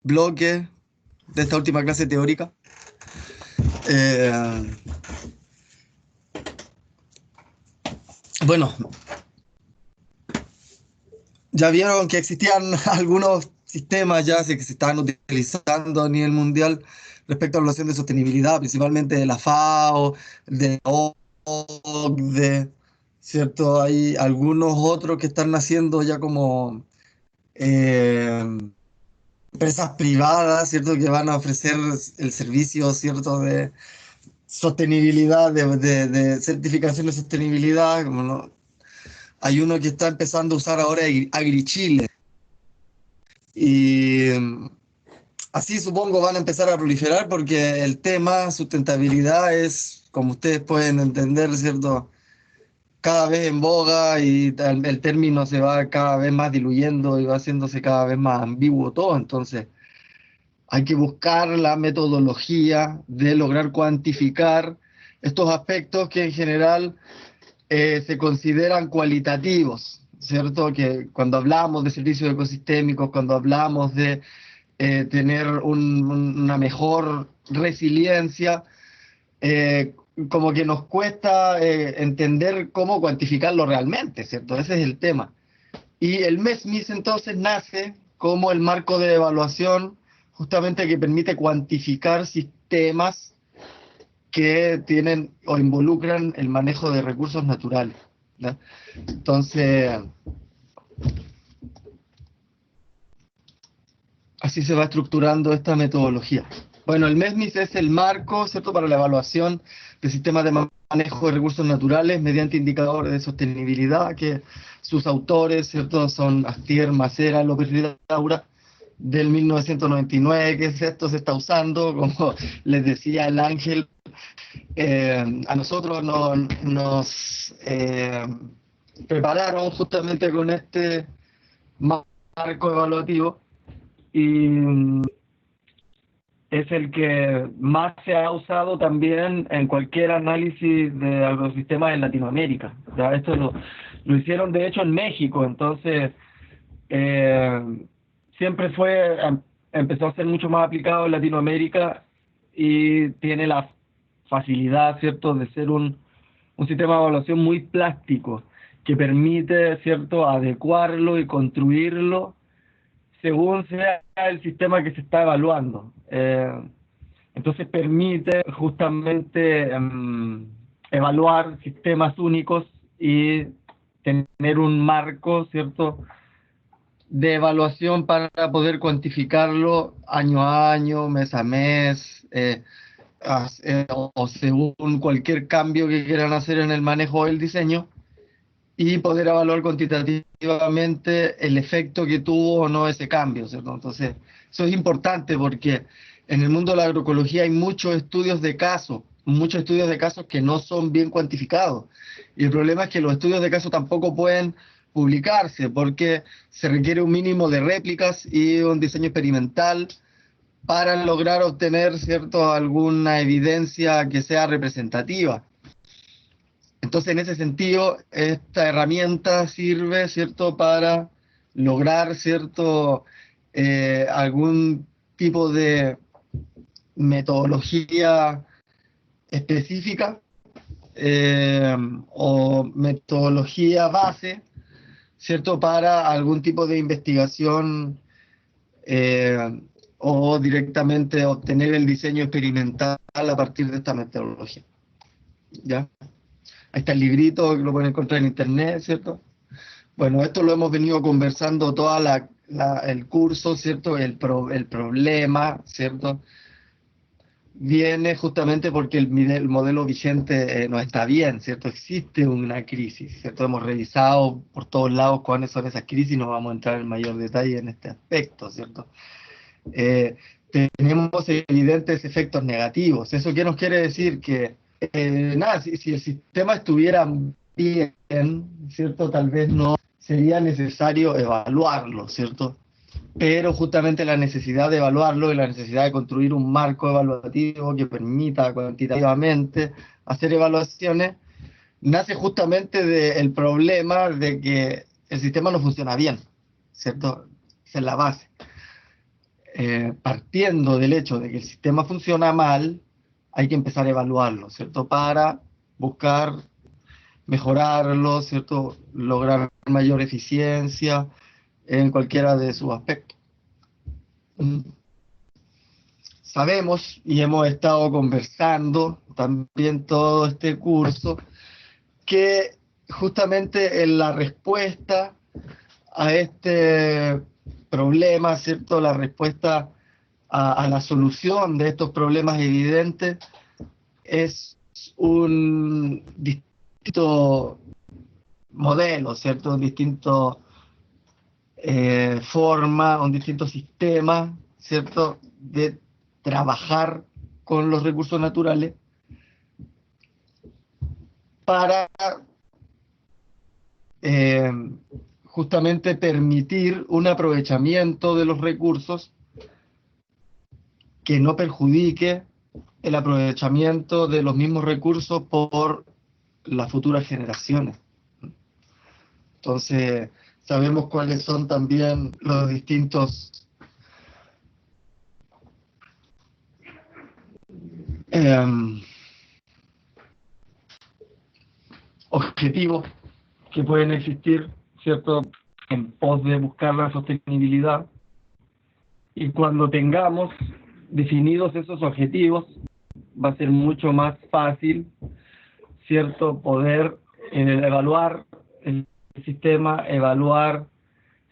bloque de esta última clase teórica. Eh, bueno, ya vieron que existían algunos sistemas ya que se estaban utilizando a nivel mundial respecto a la relación de sostenibilidad, principalmente de la FAO, de la OCDE, ¿cierto? Hay algunos otros que están naciendo ya como eh, empresas privadas, ¿cierto? Que van a ofrecer el servicio, ¿cierto? De sostenibilidad, de certificación de sostenibilidad, como hay uno que está empezando a usar ahora AgriChile. Y así supongo van a empezar a proliferar porque el tema sustentabilidad es, como ustedes pueden entender, ¿cierto? Cada vez en boga y el término se va cada vez más diluyendo y va haciéndose cada vez más ambiguo todo. Entonces, hay que buscar la metodología de lograr cuantificar estos aspectos que en general se consideran cualitativos, ¿cierto? Que cuando hablamos de servicios ecosistémicos, cuando hablamos de tener una mejor resiliencia, como que nos cuesta entender cómo cuantificarlo realmente, ¿cierto? Ese es el tema. Y el MESMIS entonces nace como el marco de evaluación justamente que permite cuantificar sistemas que tienen o involucran el manejo de recursos naturales, ¿no? Entonces, así se va estructurando esta metodología. Bueno, el MESMIS es el marco, ¿cierto?, para la evaluación de sistemas de manejo de recursos naturales mediante indicadores de sostenibilidad, que sus autores, ¿cierto?, son Astier, Macera, López Ridaura, del 1999, que es esto se está usando, como les decía el Ángel, a nosotros nos prepararon justamente con este marco evaluativo y es el que más se ha usado también en cualquier análisis de agrosistemas en Latinoamérica. Ya esto lo hicieron de hecho en México, entonces eh, siempre empezó a ser mucho más aplicado en Latinoamérica y tiene la facilidad, ¿cierto?, de ser un sistema de evaluación muy plástico que permite, ¿cierto?, adecuarlo y construirlo según sea el sistema que se está evaluando. Entonces permite justamente evaluar sistemas únicos y tener un marco, ¿cierto?, de evaluación para poder cuantificarlo año a año, mes a mes, o según cualquier cambio que quieran hacer en el manejo del diseño y poder evaluar cuantitativamente el efecto que tuvo o no ese cambio, ¿cierto? Entonces, eso es importante porque en el mundo de la agroecología hay muchos estudios de casos que no son bien cuantificados. Y el problema es que los estudios de caso tampoco pueden publicarse porque se requiere un mínimo de réplicas y un diseño experimental para lograr obtener, ¿cierto?, alguna evidencia que sea representativa. Entonces, en ese sentido, esta herramienta sirve, ¿cierto?, para lograr, ¿cierto?, algún tipo de metodología específica o metodología base, ¿cierto?, para algún tipo de investigación eh, o directamente obtener el diseño experimental a partir de esta metodología. ¿Ya? Ahí está el librito que lo pueden encontrar en internet, ¿cierto? Bueno, esto lo hemos venido conversando toda el curso, ¿cierto? El problema, ¿cierto? Viene justamente porque el modelo vigente no está bien, ¿cierto? Existe una crisis, ¿cierto? Hemos revisado por todos lados cuáles son esas crisis y no vamos a entrar en mayor detalle en este aspecto, ¿cierto? Eh, Tenemos evidentes efectos negativos. ¿Eso qué nos quiere decir? Que nada, si el sistema estuviera bien, ¿cierto? Tal vez no sería necesario evaluarlo, ¿cierto? Pero justamente la necesidad de evaluarlo y la necesidad de construir un marco evaluativo que permita cuantitativamente hacer evaluaciones nace justamente del problema de que el sistema no funciona bien, ¿cierto? Esa es la base. partiendo del hecho de que el sistema funciona mal, hay que empezar a evaluarlo, ¿cierto? Para buscar mejorarlo, ¿cierto? Lograr mayor eficiencia en cualquiera de sus aspectos. Sabemos y hemos estado conversando también todo este curso que justamente en la respuesta a este problema, ¿cierto? La respuesta a la solución de estos problemas evidentes es un distinto modelo, ¿cierto? Un distinto forma, un distinto sistema, ¿cierto? De trabajar con los recursos naturales para eh, justamente permitir un aprovechamiento de los recursos que no perjudique el aprovechamiento de los mismos recursos por las futuras generaciones. Entonces, sabemos cuáles son también los distintos objetivos que pueden existir, ¿cierto?, en pos de buscar la sostenibilidad. Y cuando tengamos definidos esos objetivos, va a ser mucho más fácil, ¿cierto?, poder evaluar el sistema, evaluar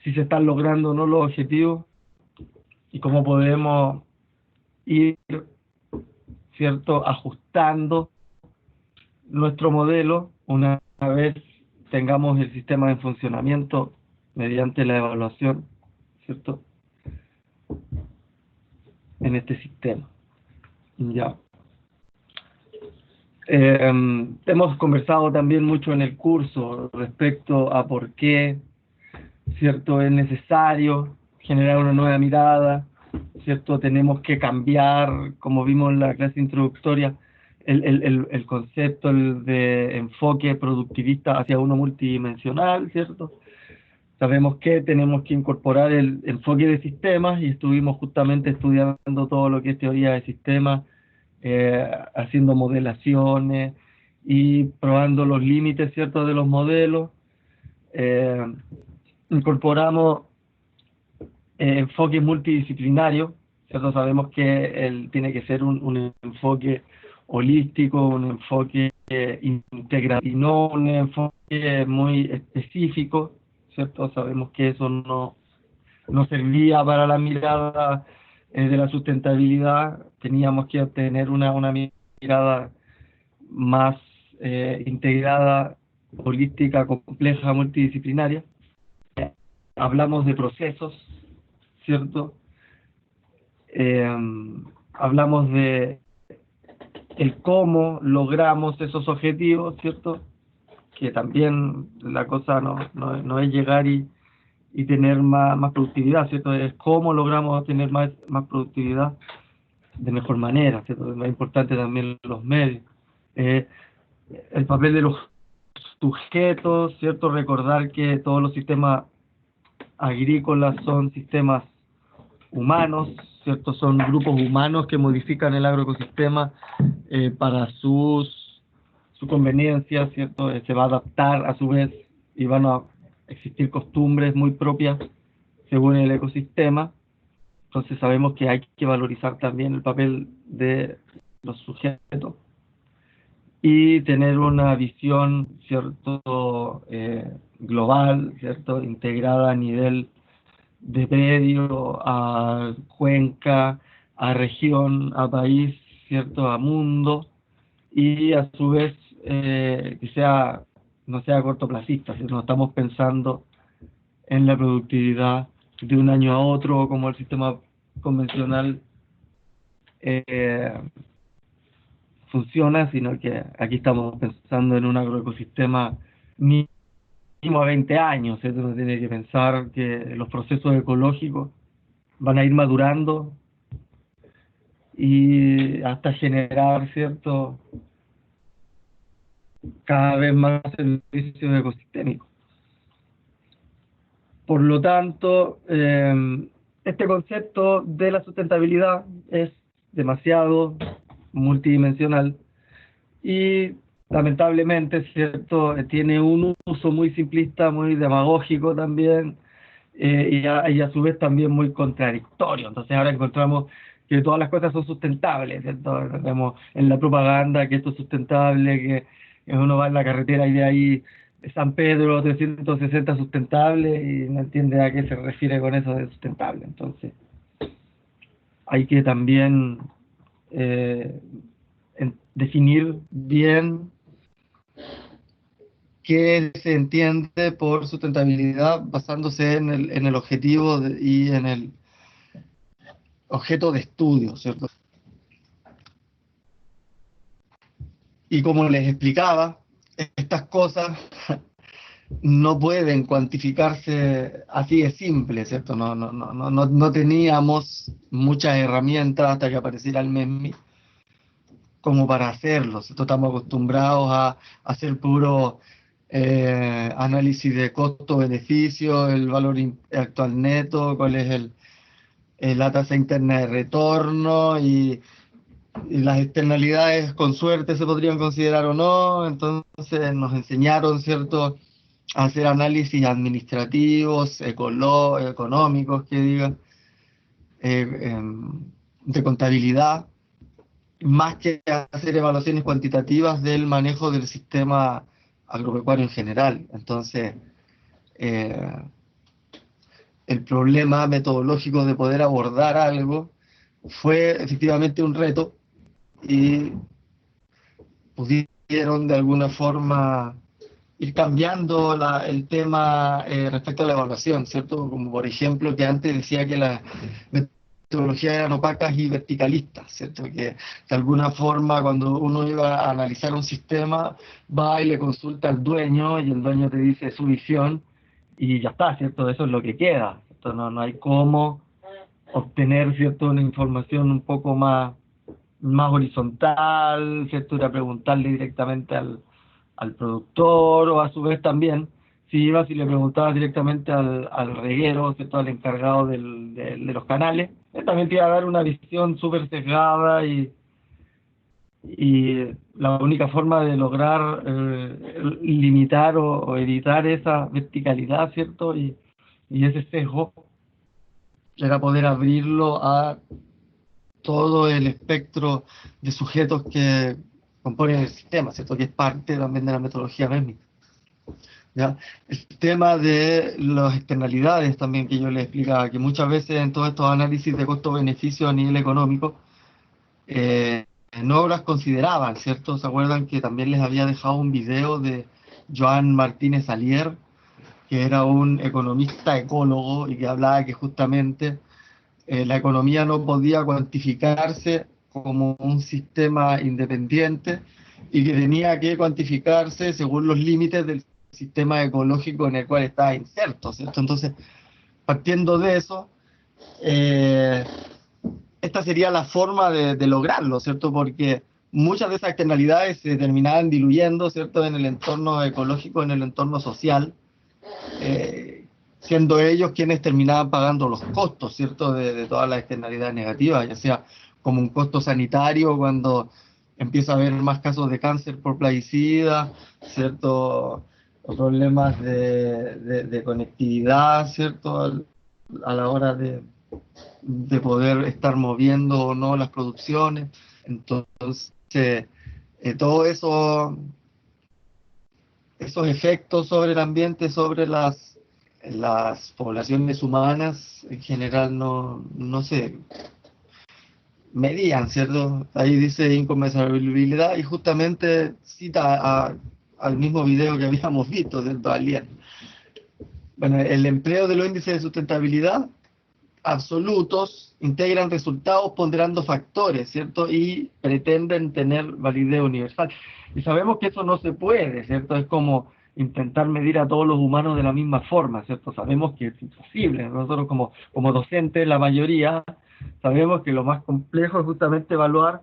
si se están logrando o no los objetivos y cómo podemos ir, ¿cierto?, ajustando nuestro modelo una vez tengamos el sistema en funcionamiento mediante la evaluación, ¿cierto?, en este sistema. Ya. Hemos conversado también mucho en el curso respecto a por qué, ¿cierto?, es necesario generar una nueva mirada, ¿cierto? Tenemos que cambiar, como vimos en la clase introductoria, el concepto de enfoque productivista hacia uno multidimensional, ¿cierto? Sabemos que tenemos que incorporar el enfoque de sistemas y estuvimos justamente estudiando todo lo que es teoría de sistemas, haciendo modelaciones y probando los límites, ¿cierto?, de los modelos. Incorporamos enfoques multidisciplinarios, ¿cierto? Sabemos que tiene que ser un enfoque holístico, un enfoque integral y no un enfoque muy específico, ¿cierto? Sabemos que eso no servía para la mirada de la sustentabilidad, teníamos que obtener una mirada más integrada, holística, compleja, multidisciplinaria. Hablamos de procesos, ¿cierto? Hablamos de el cómo logramos esos objetivos, ¿cierto? Que también la cosa no es llegar y tener más productividad, ¿cierto? Es cómo logramos tener más productividad de mejor manera, ¿cierto? Es más importante también los medios. El papel de los sujetos, ¿cierto? Recordar que todos los sistemas agrícolas son sistemas humanos, ¿cierto? Son grupos humanos que modifican el agroecosistema para su conveniencia, ¿cierto? Se va a adaptar a su vez y van a existir costumbres muy propias según el ecosistema. Entonces sabemos que hay que valorizar también el papel de los sujetos y tener una visión, ¿cierto?, global, ¿cierto?, integrada a nivel de predio, a cuenca, a región, a país, ¿cierto?, a mundo, y a su vez que no sea cortoplacista, ¿cierto? No estamos pensando en la productividad de un año a otro como el sistema convencional funciona, sino que aquí estamos pensando en un agroecosistema mínimo a 20 años, ¿cierto? Uno tiene que pensar que los procesos ecológicos van a ir madurando y hasta generar, ¿cierto?, cada vez más servicios ecosistémicos. Por lo tanto, este concepto de la sustentabilidad es demasiado multidimensional y lamentablemente, ¿cierto? Tiene un uso muy simplista, muy demagógico también, y a su vez también muy contradictorio. Entonces ahora encontramos que todas las cosas son sustentables, ¿cierto? Vemos en la propaganda que esto es sustentable, que uno va en la carretera y de ahí San Pedro 360 sustentable y no entiende a qué se refiere con eso de sustentable. Entonces hay que también eh, definir bien qué se entiende por sustentabilidad basándose en el objetivo y en el objeto de estudio, ¿cierto? Y como les explicaba, estas cosas no pueden cuantificarse así de simple, ¿cierto? No teníamos muchas herramientas hasta que apareciera el MESMI como para hacerlo, ¿cierto? Estamos acostumbrados a hacer puro análisis de costo-beneficio, el valor actual neto, cuál es la tasa interna de retorno y las externalidades con suerte se podrían considerar o no. Entonces nos enseñaron, ¿cierto?, a hacer análisis administrativos, económicos, que digan, de contabilidad, más que hacer evaluaciones cuantitativas del manejo del sistema agropecuario en general. Entonces, eh, el problema metodológico de poder abordar algo fue efectivamente un reto y pudieron de alguna forma ir cambiando el tema respecto a la evaluación, ¿cierto? Como por ejemplo que antes decía que las metodologías eran opacas y verticalistas, ¿cierto? Que de alguna forma cuando uno iba a analizar un sistema, va y le consulta al dueño y el dueño te dice su visión y ya está, ¿cierto? Eso es lo que queda, ¿cierto? No hay cómo obtener, ¿cierto?, una información un poco más horizontal, ¿cierto? Era preguntarle directamente al productor o a su vez también, si ibas y le preguntabas directamente al reguero, ¿cierto?, al encargado de los canales, él también te iba a dar una visión súper sesgada y la única forma de lograr limitar o evitar esa verticalidad, ¿cierto? Y ese sesgo era poder abrirlo a todo el espectro de sujetos que componen el sistema, ¿cierto? Que es parte también de la metodología MESMI. ¿Ya? El tema de las externalidades también que yo les explicaba, que muchas veces en todos estos análisis de costo-beneficio a nivel económico eh, no las consideraban, ¿cierto? ¿Se acuerdan que también les había dejado un video de Joan Martínez Alier, que era un economista ecólogo y que hablaba que justamente la economía no podía cuantificarse como un sistema independiente y que tenía que cuantificarse según los límites del sistema ecológico en el cual estaba inserto, ¿cierto? Entonces, partiendo de eso, eh, esta sería la forma de lograrlo, ¿cierto? Porque muchas de esas externalidades se terminaban diluyendo, ¿cierto?, en el entorno ecológico, en el entorno social, eh, siendo ellos quienes terminaban pagando los costos, ¿cierto?, de todas las externalidades negativas, ya sea como un costo sanitario cuando empieza a haber más casos de cáncer por plaguicida, ¿cierto?, o problemas de conectividad, ¿cierto?, a la hora de poder estar moviendo o no las producciones. Entonces, todo eso, esos efectos sobre el ambiente, sobre las poblaciones humanas, en general no se medían, ¿cierto? Ahí dice inconmensurabilidad y justamente cita al mismo video que habíamos visto del Alien. Bueno, el empleo de los índices de sustentabilidad absolutos integran resultados ponderando factores, ¿cierto? Y pretenden tener validez universal. Y sabemos que eso no se puede, ¿cierto? Es como intentar medir a todos los humanos de la misma forma, ¿cierto? Sabemos que es imposible. Nosotros como docentes, la mayoría, sabemos que lo más complejo es justamente evaluar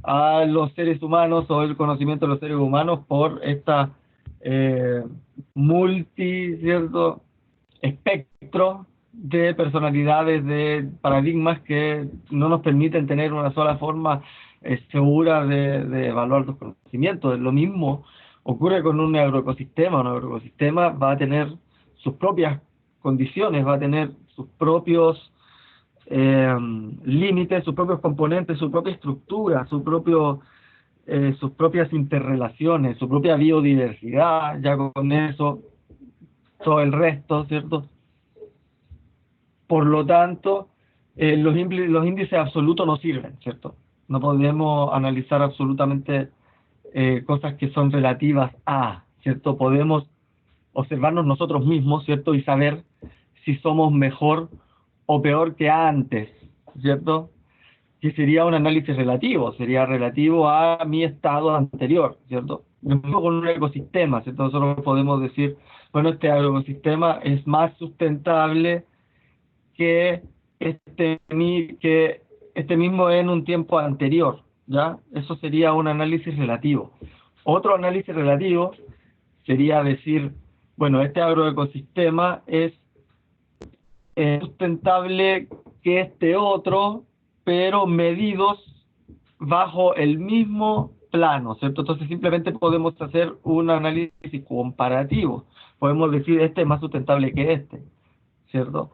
a los seres humanos o el conocimiento de los seres humanos por esta eh, ¿cierto?, espectro de personalidades, de paradigmas que no nos permiten tener una sola forma segura de evaluar los conocimientos. Lo mismo ocurre con un agroecosistema. Un agroecosistema va a tener sus propias condiciones, va a tener sus propios límites, sus propios componentes, su propia estructura, sus propias interrelaciones, su propia biodiversidad. Ya con eso todo el resto, ¿cierto? Por lo tanto, los índices absolutos no sirven, ¿cierto? No podemos analizar absolutamente cosas que son relativas a, ¿cierto? Podemos observarnos nosotros mismos, ¿cierto? Y saber si somos mejor o peor que antes, ¿cierto? Que sería un análisis relativo, sería relativo a mi estado anterior, ¿cierto? Lo mismo con un ecosistema, ¿cierto? Nosotros podemos decir, bueno, este ecosistema es más sustentable que que este mismo en un tiempo anterior, ¿ya? Eso sería un análisis relativo. Otro análisis relativo sería decir, bueno, este agroecosistema es sustentable que este otro, pero medidos bajo el mismo plano, ¿cierto? Entonces simplemente podemos hacer un análisis comparativo. Podemos decir, este es más sustentable que este, ¿cierto?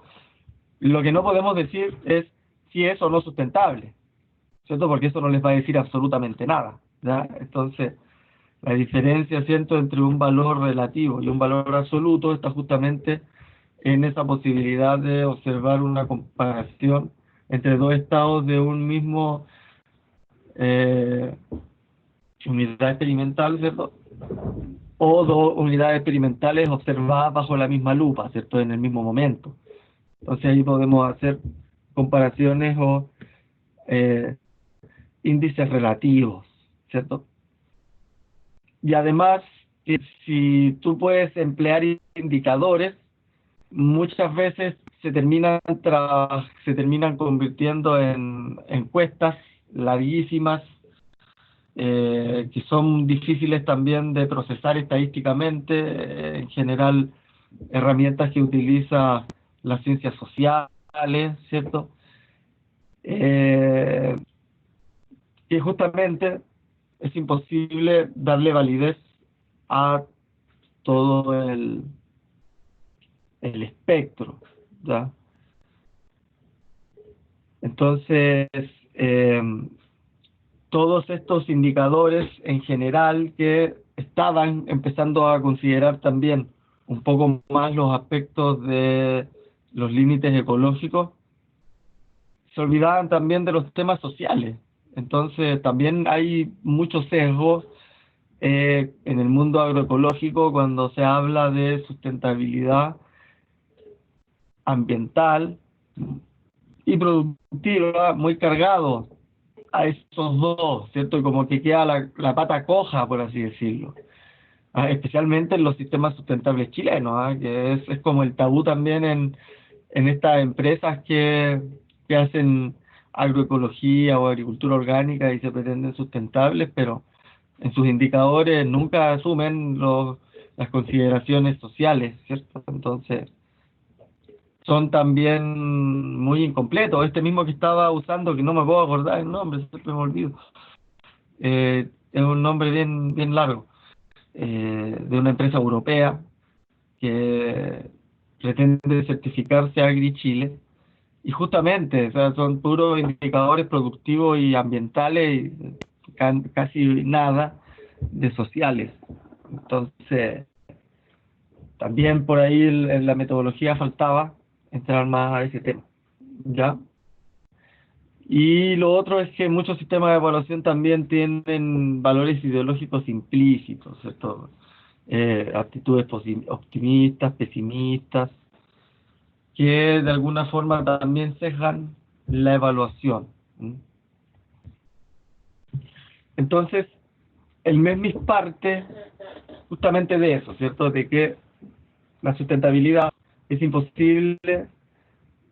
Lo que no podemos decir es si es o no sustentable, ¿cierto? Porque eso no les va a decir absolutamente nada, ¿ya? Entonces, la diferencia, ¿cierto?, entre un valor relativo y un valor absoluto está justamente en esa posibilidad de observar una comparación entre dos estados de un mismo eh, unidad experimental, ¿cierto? O dos unidades experimentales observadas bajo la misma lupa, ¿cierto?, en el mismo momento. Entonces ahí podemos hacer comparaciones o eh, índices relativos, ¿cierto? Y además, si tú puedes emplear indicadores, muchas veces se terminan convirtiendo en encuestas larguísimas, que son difíciles también de procesar estadísticamente, en general herramientas que utiliza las ciencias sociales, ¿cierto? Eh, que justamente es imposible darle validez a todo el espectro, ¿ya? Entonces, eh, todos estos indicadores en general que estaban empezando a considerar también un poco más los aspectos de los límites ecológicos, se olvidaban también de los temas sociales. Entonces, también hay muchos sesgos en el mundo agroecológico cuando se habla de sustentabilidad ambiental y productiva, muy cargado a esos dos, ¿cierto? Y como que queda la pata coja, por así decirlo. Especialmente en los sistemas sustentables chilenos, que es como el tabú también en estas empresas que hacen agroecología o agricultura orgánica y se pretenden sustentables, pero en sus indicadores nunca asumen las consideraciones sociales, ¿cierto? Entonces, son también muy incompletos. Este mismo que estaba usando, que no me puedo acordar el nombre, siempre me olvido, es un nombre bien largo, de una empresa europea que pretende certificarse AgriChile, y justamente, o sea, son puros indicadores productivos y ambientales y casi nada de sociales. Entonces, también por ahí en la metodología faltaba entrar más a ese tema, ¿ya? Y lo otro es que muchos sistemas de evaluación también tienen valores ideológicos implícitos, ¿cierto? Actitudes optimistas, pesimistas, que de alguna forma también sesgan la evaluación. ¿Mm? Entonces, el MESMIS parte justamente de eso, ¿cierto? De que la sustentabilidad es imposible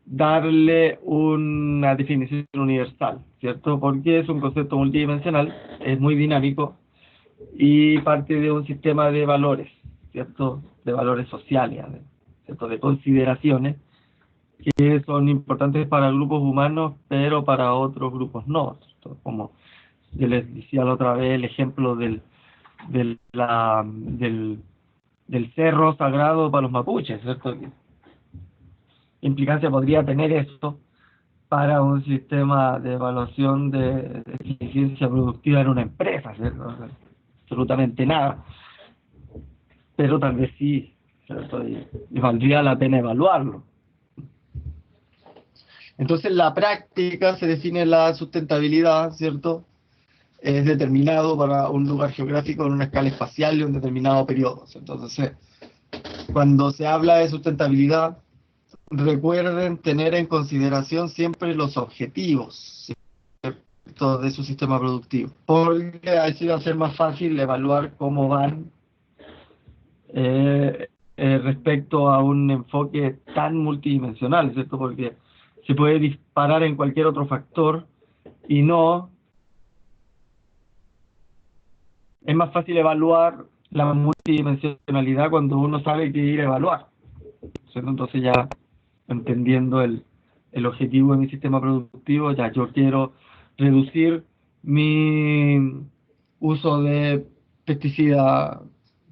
darle una definición universal, ¿cierto? Porque es un concepto multidimensional, es muy dinámico y parte de un sistema de valores, ¿cierto? De valores sociales, ¿cierto? De consideraciones que son importantes para grupos humanos, pero para otros grupos no, ¿cierto? Como yo les decía la otra vez, el ejemplo del cerro sagrado para los mapuches, ¿cierto? ¿Qué implicancia podría tener esto para un sistema de evaluación de eficiencia productiva en una empresa, ¿cierto? O sea, absolutamente nada, pero tal vez sí, ¿cierto? Y valdría la pena evaluarlo. Entonces, en la práctica se define la sustentabilidad, ¿cierto? Es determinado para un lugar geográfico en una escala espacial y un determinado periodo. Entonces, cuando se habla de sustentabilidad, recuerden tener en consideración siempre los objetivos, ¿cierto?, de su sistema productivo, porque así va a ser más fácil evaluar cómo van respecto a un enfoque tan multidimensional, ¿cierto? Porque se puede disparar en cualquier otro factor y no es más fácil evaluar la multidimensionalidad cuando uno sabe qué ir a evaluar, ¿cierto? Entonces ya entendiendo el objetivo de mi sistema productivo, ya yo quiero reducir mi uso de pesticidas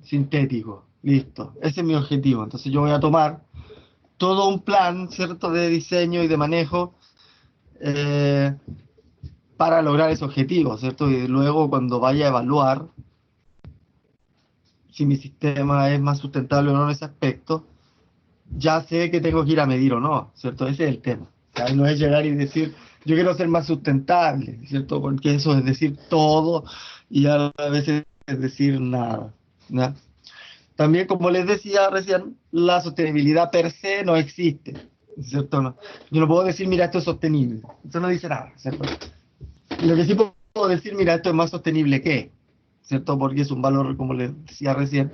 sintéticos, listo, ese es mi objetivo. Entonces yo voy a tomar todo un plan, ¿cierto?, de diseño y de manejo eh, para lograr ese objetivo, ¿cierto? Y luego cuando vaya a evaluar si mi sistema es más sustentable o no en ese aspecto, ya sé que tengo que ir a medir o no, ¿cierto? Ese es el tema. O sea, no es llegar y decir, yo quiero ser más sustentable, ¿cierto? Porque eso es decir todo y a veces es decir nada, ¿no? También, como les decía recién, la sostenibilidad per se no existe, ¿cierto? No. Yo no puedo decir, mira, esto es sostenible. Eso no dice nada, ¿cierto? Lo que sí puedo decir, mira, esto es más sostenible que, ¿cierto? Porque es un valor, como les decía recién,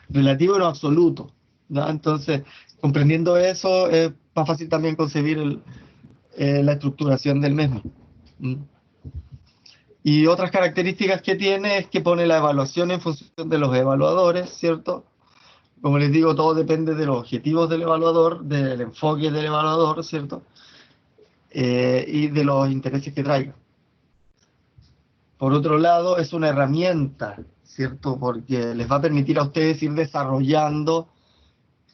relativo y no absoluto, ¿no? Entonces, comprendiendo eso, es más fácil también concebir la estructuración del mismo. ¿Mm? Y otras características que tiene es que pone la evaluación en función de los evaluadores, ¿cierto? Como les digo, todo depende de los objetivos del evaluador, del enfoque del evaluador, ¿cierto? Y de los intereses que traiga. Por otro lado, es una herramienta, ¿cierto? Porque les va a permitir a ustedes ir desarrollando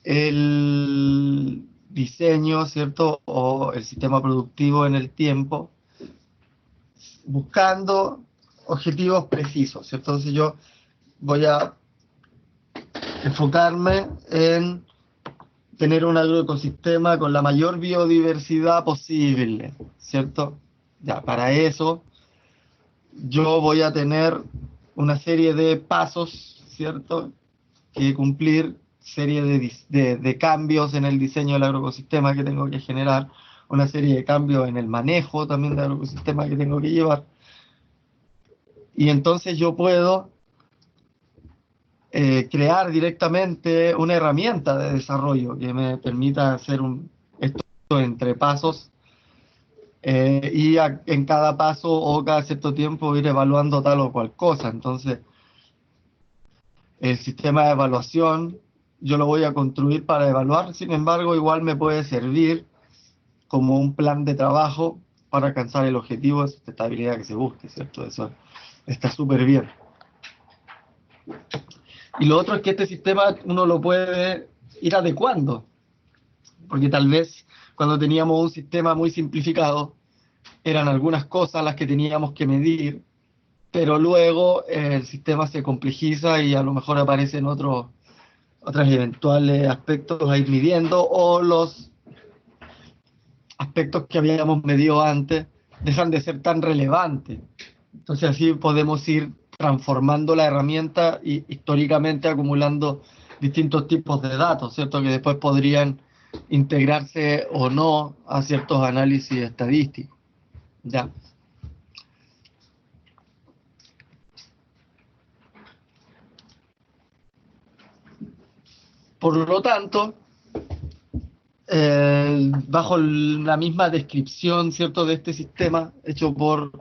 el diseño, ¿cierto? O el sistema productivo en el tiempo, buscando objetivos precisos, ¿cierto? Entonces yo voy a enfocarme en tener un agroecosistema con la mayor biodiversidad posible, ¿cierto? Ya, para eso yo voy a tener una serie de pasos, ¿cierto?, que cumplir, serie de cambios en el diseño del agroecosistema que tengo que generar, una serie de cambios en el manejo también del agroecosistema que tengo que llevar. Y entonces yo puedo crear directamente una herramienta de desarrollo que me permita hacer esto entre pasos en cada paso o cada cierto tiempo ir evaluando tal o cual cosa. Entonces, el sistema de evaluación yo lo voy a construir para evaluar, sin embargo, igual me puede servir como un plan de trabajo para alcanzar el objetivo de sustentabilidad que se busque, ¿cierto? Eso está súper bien. Y lo otro es que este sistema uno lo puede ir adecuando, porque tal vez cuando teníamos un sistema muy simplificado, eran algunas cosas las que teníamos que medir, pero luego el sistema se complejiza y a lo mejor aparecen otros eventuales aspectos a ir midiendo, o los aspectos que habíamos medido antes dejan de ser tan relevantes. Entonces así podemos ir transformando la herramienta y históricamente acumulando distintos tipos de datos, ¿cierto? Que después podrían integrarse o no a ciertos análisis estadísticos. ¿Ya? Por lo tanto, bajo la misma descripción, ¿cierto?, de este sistema hecho por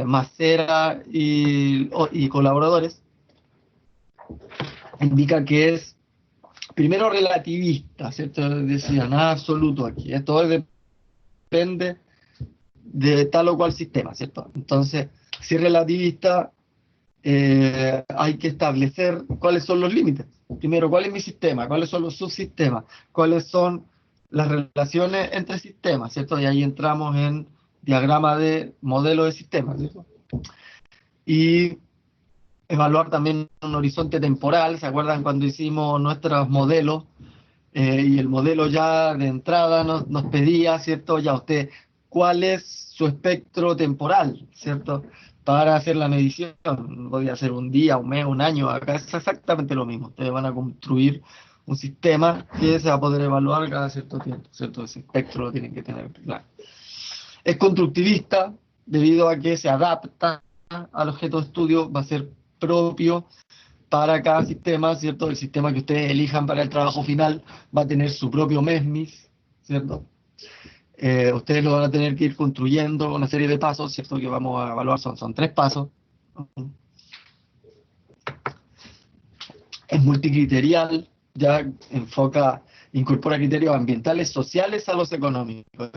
Macera y colaboradores, indica que es primero relativista, ¿cierto? Decía, nada absoluto aquí, todo depende de tal o cual sistema, ¿cierto? Entonces, si es relativista, hay que establecer cuáles son los límites. Primero, ¿cuál es mi sistema? ¿Cuáles son los subsistemas? ¿Cuáles son las relaciones entre sistemas? ¿Cierto? Y ahí entramos en diagrama de modelo de sistemas, ¿cierto? Y evaluar también un horizonte temporal. ¿Se acuerdan cuando hicimos nuestros modelos? Y el modelo ya de entrada nos pedía, ¿cierto? Ya usted, ¿cuál es su espectro temporal, ¿cierto? Para hacer la medición. Podría ser un día, un mes, un año. Acá es exactamente lo mismo. Ustedes van a construir un sistema que se va a poder evaluar cada cierto tiempo, ¿cierto? Ese espectro lo tienen que tener claro. Es constructivista debido a que se adapta al objeto de estudio, va a ser propio para cada sistema, ¿cierto? El sistema que ustedes elijan para el trabajo final va a tener su propio MESMIS, ¿cierto? Ustedes lo van a tener que ir construyendo una serie de pasos, ¿cierto? Que vamos a evaluar, son 3 pasos. Es multicriterial, ya incorpora criterios ambientales, sociales a los económicos.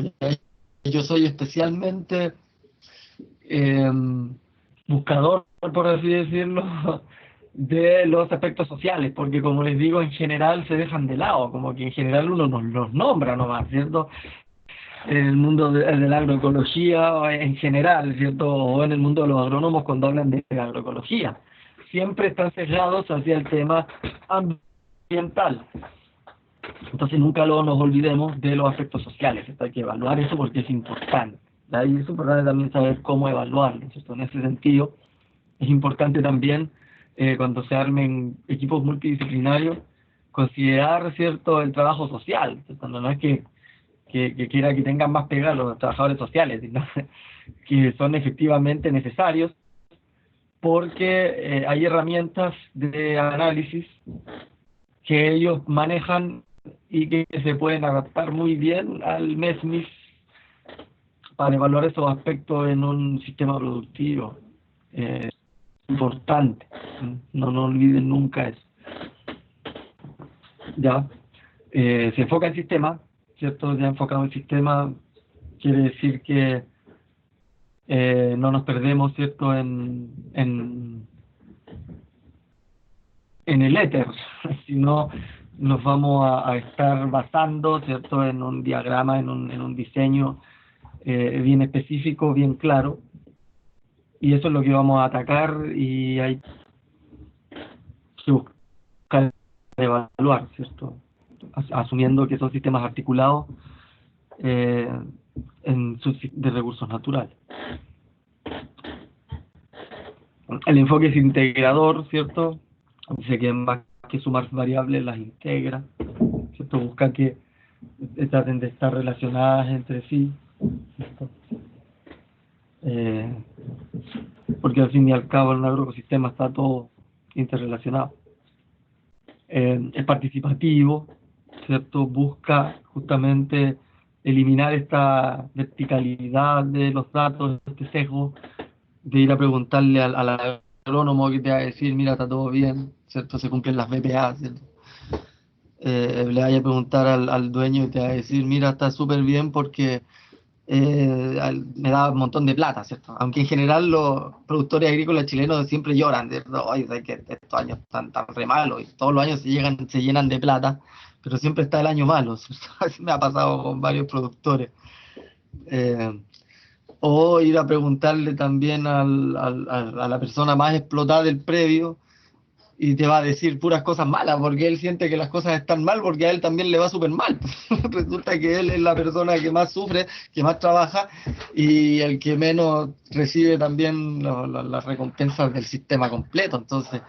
Yo soy especialmente eh, buscador, por así decirlo, de los aspectos sociales, porque como les digo, en general se dejan de lado, como que en general uno los nombra nomás, ¿cierto? En el mundo de la agroecología o en general, ¿cierto? O en el mundo de los agrónomos cuando hablan de agroecología. Siempre están sesgados hacia el tema ambiental. Entonces nunca nos olvidemos de los aspectos sociales, ¿cierto? Hay que evaluar eso porque es importante. Y es importante también saber cómo evaluarlo, ¿cierto? En ese sentido, es importante también, cuando se armen equipos multidisciplinarios, considerar, ¿cierto?, el trabajo social, ¿cierto? No es que quiera que tengan más pega los trabajadores sociales, sino que son efectivamente necesarios porque hay herramientas de análisis que ellos manejan y que se pueden adaptar muy bien al MESMIS para evaluar esos aspectos en un sistema productivo. Importante, no olviden nunca eso. Ya, se enfoca en sistema, ¿cierto? Ya enfocado en sistema quiere decir que no nos perdemos, ¿cierto?, en el éter, sino nos vamos a estar basando, ¿cierto?, en un diagrama, en un diseño bien específico, bien claro, y eso es lo que vamos a atacar y hay que buscar evaluar, ¿cierto?, asumiendo que son sistemas articulados eh, de recursos naturales. El enfoque es integrador, ¿cierto? Dice que más que sumar variables las integra, ¿cierto? Busca que traten de estar relacionadas entre sí, ¿cierto? Porque al fin y al cabo en un agroecosistema está todo interrelacionado. Es participativo, ¿cierto? Busca justamente eliminar esta verticalidad de los datos, este sesgo de ir a preguntarle al agrónomo que te va a decir, mira, está todo bien, ¿cierto? Se cumplen las BPA, ¿cierto? Le vaya a preguntar al dueño y te va a decir, mira, está súper bien porque me da un montón de plata, ¿cierto? Aunque en general los productores agrícolas chilenos siempre lloran, ¿cierto? Oye, es que estos años están tan re malos y todos los años se llenan de plata, pero siempre está el año malo, ¿cierto? Así me ha pasado con varios productores. Eh, o ir a preguntarle también a la persona más explotada del predio y te va a decir puras cosas malas, porque él siente que las cosas están mal, porque a él también le va súper mal. Resulta que él es la persona que más sufre, que más trabaja y el que menos recibe también las recompensas del sistema completo. Entonces,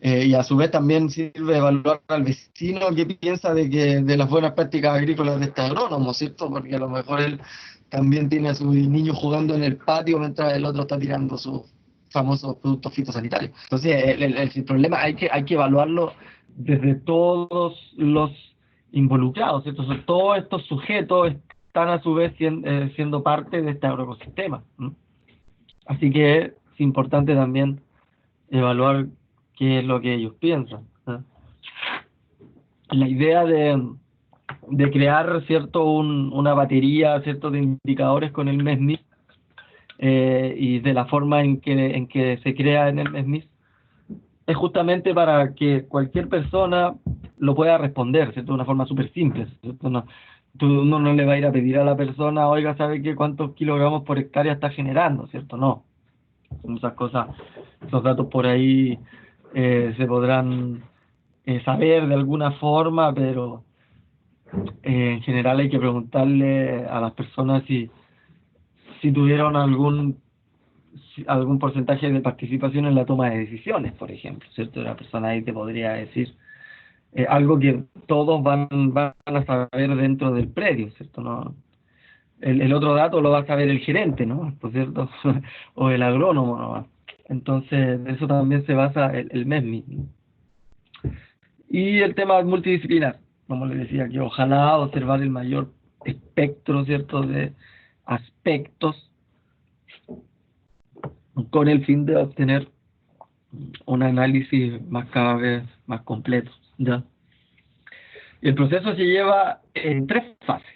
y a su vez también sirve evaluar al vecino qué piensa de las buenas prácticas agrícolas de este agrónomo, ¿cierto? Porque a lo mejor él también tiene a su niño jugando en el patio mientras el otro está tirando sus famosos productos fitosanitarios. Entonces, el problema hay que evaluarlo desde todos los involucrados, ¿cierto? O sea, todos estos sujetos están a su vez siendo parte de este agroecosistema. Así que es importante también evaluar qué es lo que ellos piensan. la idea de crear, ¿cierto?, una batería, ¿cierto?, de indicadores con el MESNIF, y de la forma en que se crea en el MESNIF, es justamente para que cualquier persona lo pueda responder, ¿cierto?, de una forma súper simple, ¿cierto? Uno no le va a ir a pedir a la persona, oiga, ¿sabe qué cuántos kilogramos por hectárea está generando, ¿cierto? No. Esas cosas, esos datos por ahí se podrán saber de alguna forma, pero en general hay que preguntarle a las personas si tuvieron algún porcentaje de participación en la toma de decisiones, por ejemplo, ¿cierto? La persona ahí te podría decir algo que todos van a saber dentro del predio, ¿cierto? No, el otro dato lo va a saber el gerente, ¿no? Por cierto, o el agrónomo, ¿no? Entonces, de eso también se basa el MESMI. Y el tema multidisciplinar, como le decía, que ojalá observar el mayor espectro, ¿cierto?, de aspectos con el fin de obtener un análisis cada vez más completo, ¿ya? Y el proceso se lleva en tres fases.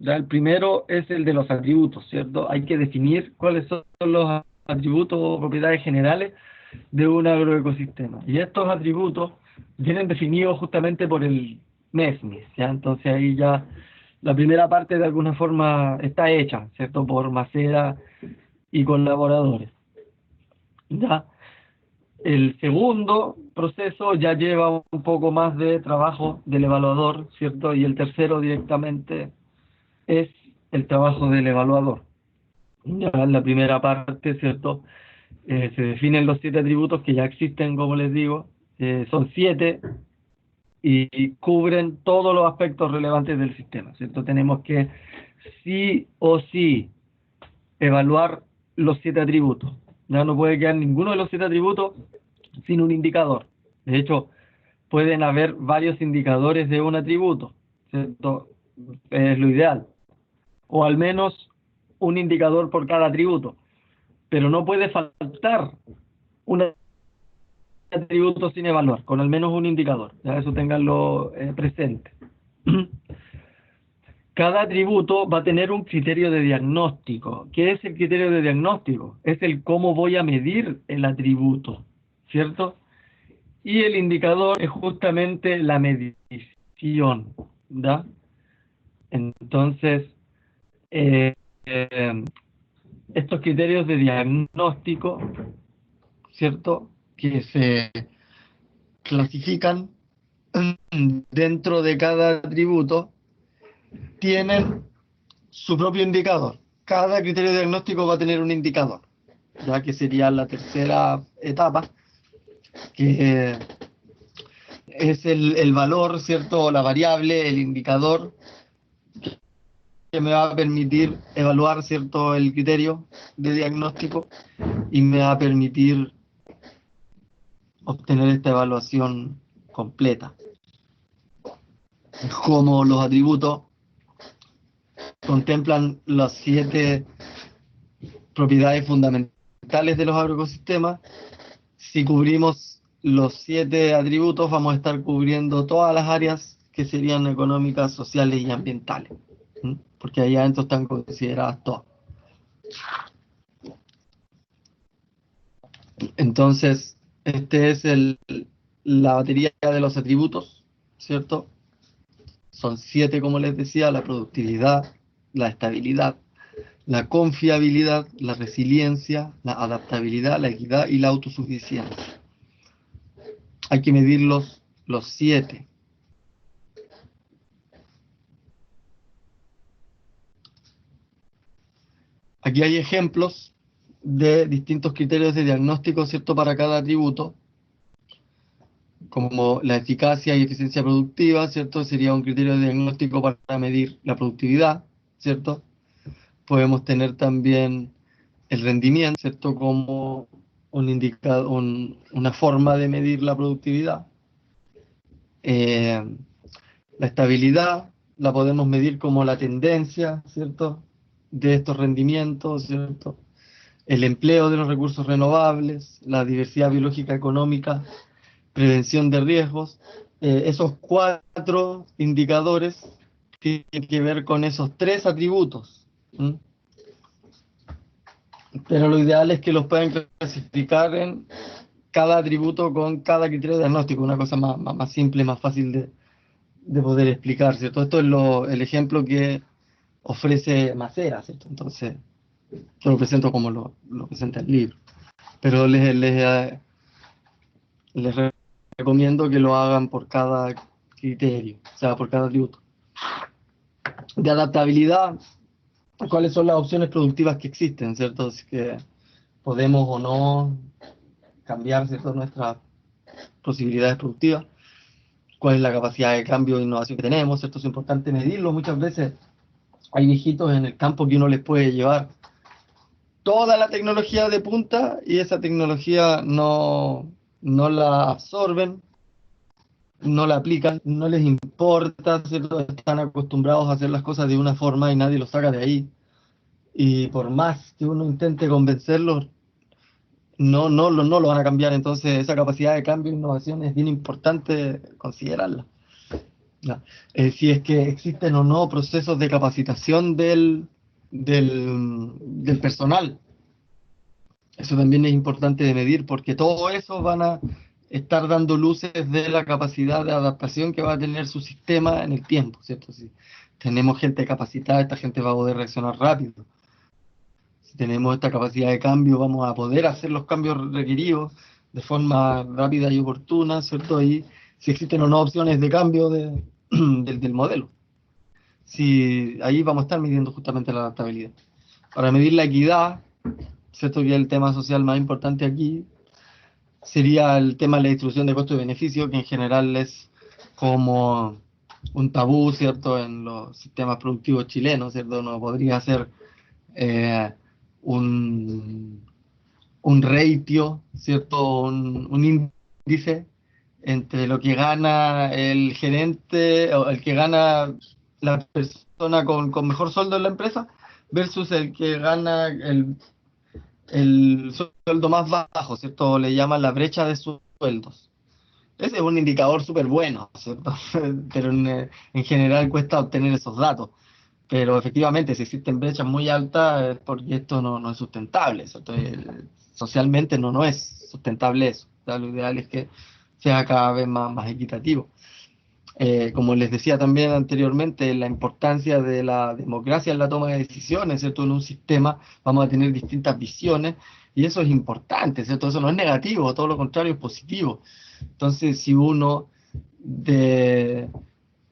¿Ya? El primero es el de los atributos, ¿cierto? Hay que definir cuáles son los atributos o propiedades generales de un agroecosistema. Y estos atributos vienen definidos justamente por el MESMIS, ¿ya? Entonces ahí ya la primera parte de alguna forma está hecha, ¿cierto? Por Macera y colaboradores, ¿ya? El segundo proceso ya lleva un poco más de trabajo del evaluador, ¿cierto? Y el tercero directamente es el trabajo del evaluador. Ya en la primera parte, ¿cierto? Se definen los 7 atributos que ya existen, como les digo, son 7 y cubren todos los aspectos relevantes del sistema, ¿cierto? Tenemos que sí o sí evaluar los 7 atributos. Ya no puede quedar ninguno de los 7 atributos sin un indicador. De hecho, pueden haber varios indicadores de un atributo, ¿cierto? Es lo ideal. O al menos un indicador por cada atributo. Pero no puede faltar un atributo sin evaluar, con al menos un indicador. Ya eso tenganlo presente. Cada atributo va a tener un criterio de diagnóstico. ¿Qué es el criterio de diagnóstico? Es el cómo voy a medir el atributo, ¿cierto? Y el indicador es justamente la medición, ¿da? Entonces, eh, eh, estos criterios de diagnóstico, ¿cierto?, que se clasifican dentro de cada atributo, tienen su propio indicador. Cada criterio de diagnóstico va a tener un indicador, ya que sería la tercera etapa, que es el valor, ¿cierto?, la variable, el indicador que me va a permitir evaluar, ¿cierto?, el criterio de diagnóstico y me va a permitir obtener esta evaluación completa. Como los atributos contemplan las 7 propiedades fundamentales de los agroecosistemas, si cubrimos los 7 atributos vamos a estar cubriendo todas las áreas que serían económicas, sociales y ambientales, porque ahí adentro están consideradas todas. Entonces, este es la batería de los atributos, ¿cierto? Son 7, como les decía: la productividad, la estabilidad, la confiabilidad, la resiliencia, la adaptabilidad, la equidad y la autosuficiencia. Hay que medir los 7. Aquí hay ejemplos de distintos criterios de diagnóstico, ¿cierto?, para cada atributo, como la eficacia y eficiencia productiva, ¿cierto? Sería un criterio de diagnóstico para medir la productividad, ¿cierto? Podemos tener también el rendimiento, ¿cierto?, como una forma de medir la productividad. La estabilidad la podemos medir como la tendencia, ¿cierto?, de estos rendimientos, ¿cierto? El empleo de los recursos renovables, la diversidad biológica económica, prevención de riesgos Esos 4 indicadores tienen que ver con esos 3 atributos. ¿Mm? Pero lo ideal es que los puedan clasificar en cada atributo con cada criterio de diagnóstico, una cosa más simple, más fácil de poder explicar, ¿cierto? Esto es el ejemplo que ofrece Macera, ¿cierto? Entonces, yo lo presento como lo presenta el libro. Pero les recomiendo que lo hagan por cada criterio, o sea, por cada atributo. De adaptabilidad, ¿cuáles son las opciones productivas que existen, ¿cierto? Así que podemos o no cambiar, ¿cierto?, nuestras posibilidades productivas. ¿Cuál es la capacidad de cambio e innovación que tenemos? ¿Cierto? Es importante medirlo. Muchas veces hay viejitos en el campo que uno les puede llevar toda la tecnología de punta y esa tecnología no la absorben, no la aplican, no les importa, ¿cierto? Están acostumbrados a hacer las cosas de una forma y nadie los saca de ahí. Y por más que uno intente convencerlos, no lo van a cambiar. Entonces esa capacidad de cambio e innovación es bien importante considerarla. Ya. Si es que existen o no procesos de capacitación del personal. Eso también es importante de medir porque todo eso van a estar dando luces de la capacidad de adaptación que va a tener su sistema en el tiempo, ¿cierto? Si tenemos gente capacitada, esta gente va a poder reaccionar rápido. Si tenemos esta capacidad de cambio, vamos a poder hacer los cambios requeridos de forma rápida y oportuna, ¿cierto? Y si existen o no opciones de cambio del modelo. Si ahí vamos a estar midiendo justamente la adaptabilidad. Para medir la equidad, ¿cierto? Que es el tema social más importante aquí, sería el tema de la distribución de costos y beneficios, que en general es como un tabú, ¿cierto?, en los sistemas productivos chilenos, ¿cierto? No podría ser eh, un, un ratio, ¿cierto?, un índice entre lo que gana el gerente o el que gana la persona con mejor sueldo en la empresa versus el que gana el sueldo más bajo, ¿cierto? Le llaman la brecha de sueldos. Ese es un indicador súper bueno, ¿cierto? Pero en general cuesta obtener esos datos. Pero efectivamente, si existen brechas muy altas, es porque esto no es sustentable, ¿cierto? Socialmente no es sustentable eso. O sea, lo ideal es que sea cada vez más equitativo. Como les decía también anteriormente, la importancia de la democracia en la toma de decisiones, ¿cierto? En un sistema vamos a tener distintas visiones y eso es importante, ¿cierto? Eso no es negativo, todo lo contrario es positivo. Entonces, si uno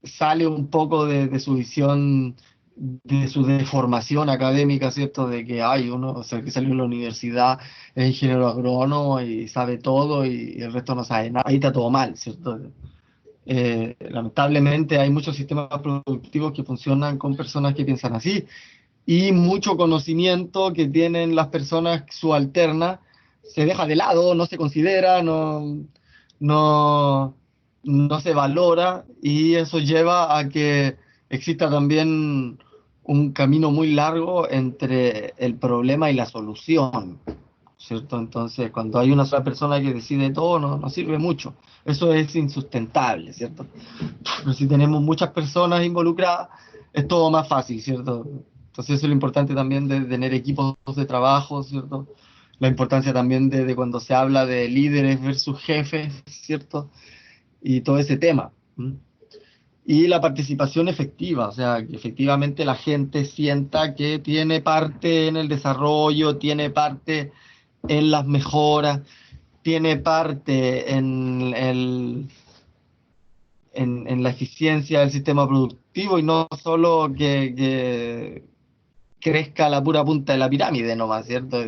sale un poco de su visión, de su deformación académica, ¿cierto? De que hay uno, o sea, que salió de la universidad, es ingeniero agrónomo y sabe todo y el resto no sabe nada, ahí está todo mal, ¿cierto? Lamentablemente hay muchos sistemas productivos que funcionan con personas que piensan así y mucho conocimiento que tienen las personas subalternas se deja de lado, no se considera, no, no se valora y eso lleva a que exista también un camino muy largo entre el problema y la solución, ¿cierto? Entonces, cuando hay una sola persona que decide todo, no sirve mucho. Eso es insustentable, ¿cierto? Pero si tenemos muchas personas involucradas, es todo más fácil, ¿cierto? Entonces, eso es lo importante también de tener equipos de trabajo, ¿cierto? La importancia también de cuando se habla de líderes versus jefes, ¿cierto? Y todo ese tema. ¿M? Y la participación efectiva, o sea, que efectivamente la gente sienta que tiene parte en el desarrollo, tiene parte en las mejoras, tiene parte en la eficiencia del sistema productivo y no solo que crezca la pura punta de la pirámide nomás, ¿cierto?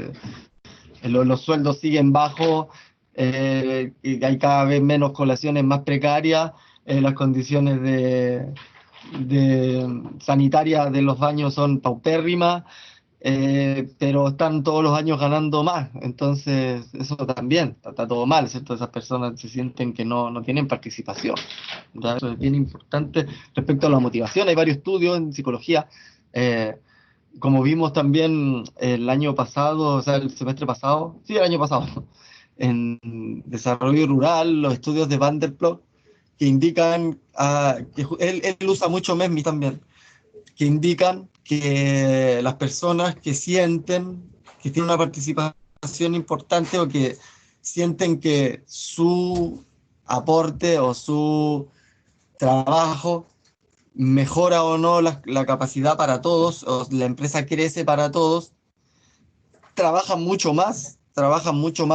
Los sueldos siguen bajos, y hay cada vez menos colaciones más precarias, las condiciones sanitarias de los baños son paupérrimas, pero están todos los años ganando más, entonces eso también está todo mal, ¿cierto? Esas personas se sienten que no tienen participación, ¿ya? Eso es bien importante respecto a la motivación. Hay varios estudios en psicología, como vimos también el año pasado, o sea, el semestre pasado, sí, el año pasado, en desarrollo rural, los estudios de Van der Ploeg, que indican, él usa mucho Mesmi también, que indican que las personas que sienten que tienen una participación importante o que sienten que su aporte o su trabajo mejora o no la capacidad para todos, o la empresa crece para todos, trabajan mucho más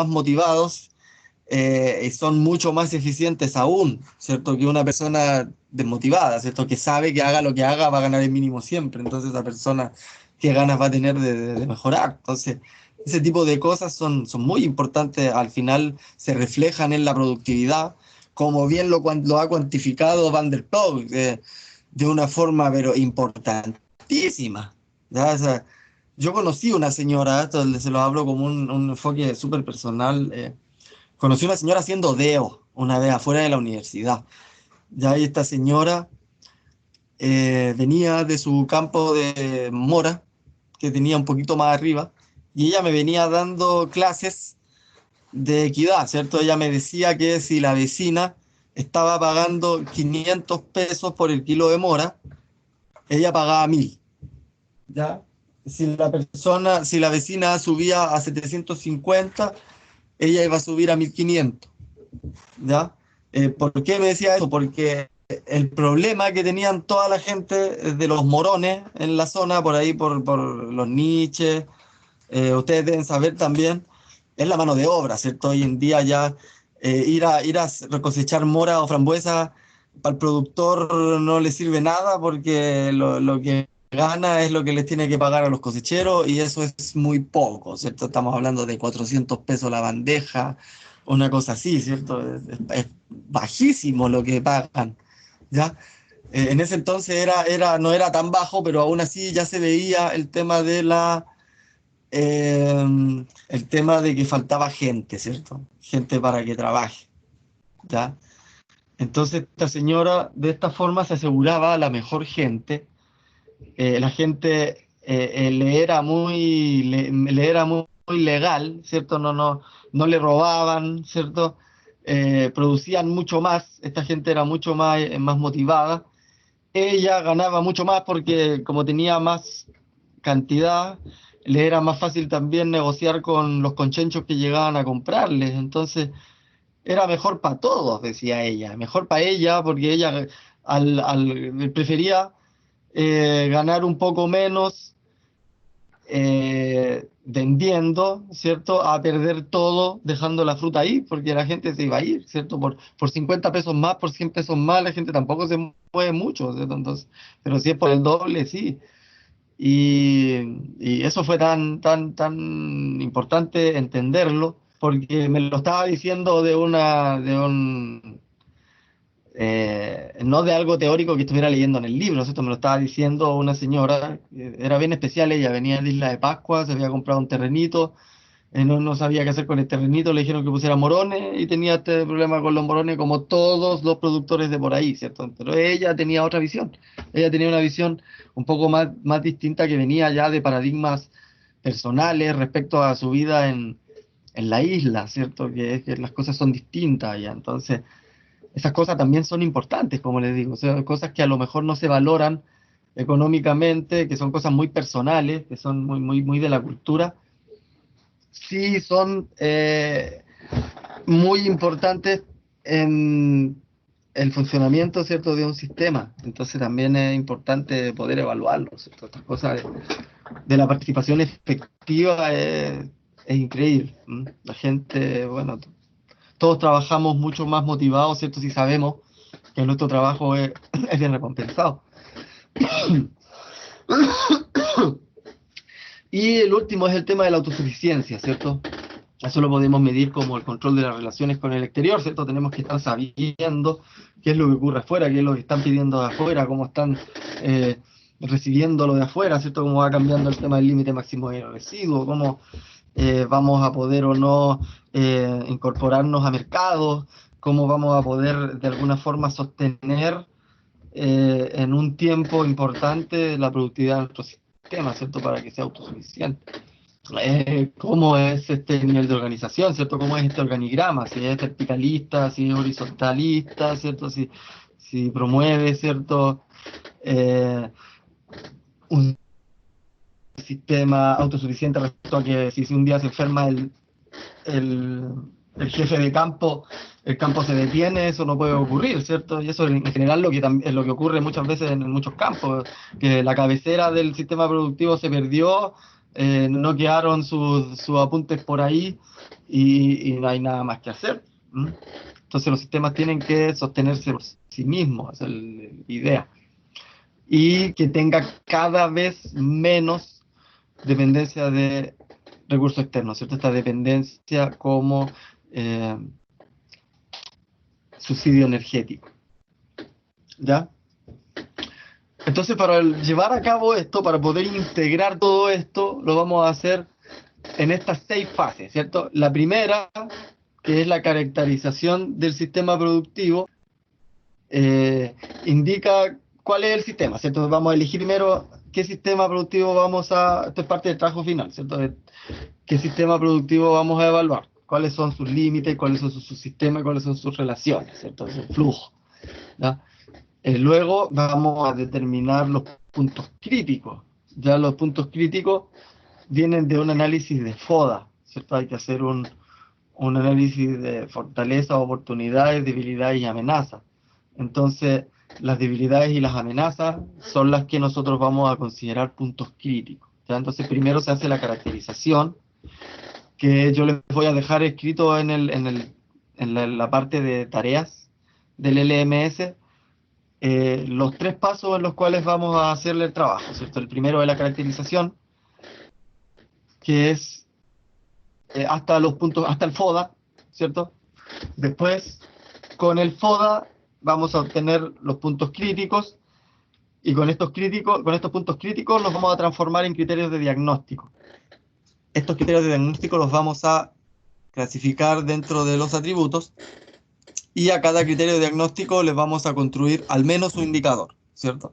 motivados y son mucho más eficientes aún, ¿cierto? Que una persona desmotivada, ¿cierto? Que sabe que haga lo que haga va a ganar el mínimo siempre, entonces esa persona, ¿qué ganas va a tener de mejorar? Entonces, ese tipo de cosas son muy importantes, al final se reflejan en la productividad, como bien lo ha cuantificado Van der Ploeg, de una forma, pero importantísima, ¿ya? O sea, yo conocí una señora, esto se lo hablo como un enfoque súper personal, conocí una señora haciendo deo una vez afuera de la universidad. Ya y esta señora venía de su campo de Mora, que tenía un poquito más arriba, y ella me venía dando clases de equidad, ¿cierto? Ella me decía que si la vecina estaba pagando 500 pesos por el kilo de mora, ella pagaba 1000, ¿ya? Si la vecina subía a 750, ella iba a subir a 1500. ¿Ya? ¿Por qué me decía eso? Porque el problema que tenían toda la gente de los morones en la zona, por ahí, por los niches, ustedes deben saber también, es la mano de obra, ¿cierto? Hoy en día ya ir a cosechar mora o frambuesa para el productor no le sirve nada porque lo que gana es lo que les tiene que pagar a los cosecheros y eso es muy poco, ¿cierto? Estamos hablando de 400 pesos la bandeja, una cosa así, ¿cierto? Es bajísimo lo que pagan, ¿ya? En ese entonces no era tan bajo, pero aún así ya se veía el tema el tema de que faltaba gente, ¿cierto? Gente para que trabaje, ¿ya? Entonces esta señora de esta forma se aseguraba la mejor gente. La gente le era muy legal, ¿cierto? No le robaban, ¿cierto? Producían mucho más, esta gente era mucho más motivada. Ella ganaba mucho más porque como tenía más cantidad, le era más fácil también negociar con los conchenchos que llegaban a comprarles. Entonces, era mejor para todos, decía ella. Mejor para ella porque ella prefería ganar un poco menos vendiendo, ¿cierto? A perder todo dejando la fruta ahí, porque la gente se iba a ir, ¿cierto? Por 50 pesos más, por 100 pesos más, la gente tampoco se mueve mucho, ¿cierto? Entonces, pero si es por el doble, sí. Y, y eso fue tan importante entenderlo, porque me lo estaba diciendo no de algo teórico que estuviera leyendo en el libro, ¿cierto? Me lo estaba diciendo una señora, era bien especial, ella venía de Isla de Pascua, se había comprado un terrenito, no sabía qué hacer con el terrenito, le dijeron que pusiera morones y tenía este problema con los morones como todos los productores de por ahí, ¿cierto? Pero ella tenía otra visión, ella tenía una visión un poco más distinta que venía ya de paradigmas personales respecto a su vida en la isla, ¿cierto? Que es que las cosas son distintas allá, entonces esas cosas también son importantes, como les digo, o sea, cosas que a lo mejor no se valoran económicamente, que son cosas muy personales, que son muy de la cultura, sí son muy importantes en el funcionamiento, ¿cierto?, de un sistema. Entonces también es importante poder evaluarlo, ¿cierto? Estas cosas de la participación efectiva es increíble. ¿M? La gente, bueno, todos trabajamos mucho más motivados, ¿cierto? Si sabemos que nuestro trabajo es bien recompensado. Y el último es el tema de la autosuficiencia, ¿cierto? Eso lo podemos medir como el control de las relaciones con el exterior, ¿cierto? Tenemos que estar sabiendo qué es lo que ocurre afuera, qué es lo que están pidiendo de afuera, cómo están recibiendo lo de afuera, ¿cierto? Cómo va cambiando el tema del límite máximo de residuos, cómo vamos a poder o no incorporarnos a mercados, cómo vamos a poder de alguna forma sostener en un tiempo importante la productividad de nuestro sistema, ¿cierto? Para que sea autosuficiente. cómo es este nivel de organización, ¿cierto? Cómo es este organigrama, si es verticalista, si es horizontalista, ¿cierto? Si promueve, ¿cierto? Eh, un sistema autosuficiente respecto a que si un día se enferma el, el jefe de campo, el campo se detiene, eso no puede ocurrir, ¿cierto? Y eso en general es lo que ocurre muchas veces en muchos campos, que la cabecera del sistema productivo se perdió, no quedaron sus apuntes por ahí y no hay nada más que hacer. ¿Mm? Entonces los sistemas tienen que sostenerse por sí mismos, esa es la idea. Y que tenga cada vez menos dependencia de recursos externos, ¿cierto? Esta dependencia como eh, subsidio energético, ¿ya? Entonces, para llevar a cabo esto, para poder integrar todo esto, lo vamos a hacer en estas 6 fases, ¿cierto? La primera, que es la caracterización del sistema productivo, indica cuál es el sistema, ¿cierto? Vamos a elegir primero qué sistema productivo esto es parte del trabajo final, ¿cierto? Qué sistema productivo vamos a evaluar, cuáles son sus límites, cuáles son sus sistemas, cuáles son sus relaciones, ¿cierto? Su flujo, ¿ya? Luego vamos a determinar los puntos críticos. Ya los puntos críticos vienen de un análisis de FODA, ¿cierto? Hay que hacer un análisis de fortalezas, oportunidades, debilidades y amenazas. Entonces, las debilidades y las amenazas son las que nosotros vamos a considerar puntos críticos, ¿ya? Entonces, primero se hace la caracterización, que yo les voy a dejar escrito en la parte de tareas del LMS, los 3 pasos en los cuales vamos a hacerle el trabajo, ¿cierto? El primero es la caracterización, que es hasta los puntos, hasta el FODA, ¿cierto? Después, con el FODA vamos a obtener los puntos críticos y con estos puntos críticos los vamos a transformar en criterios de diagnóstico. Estos criterios de diagnóstico los vamos a clasificar dentro de los atributos y a cada criterio de diagnóstico les vamos a construir al menos un indicador, ¿cierto?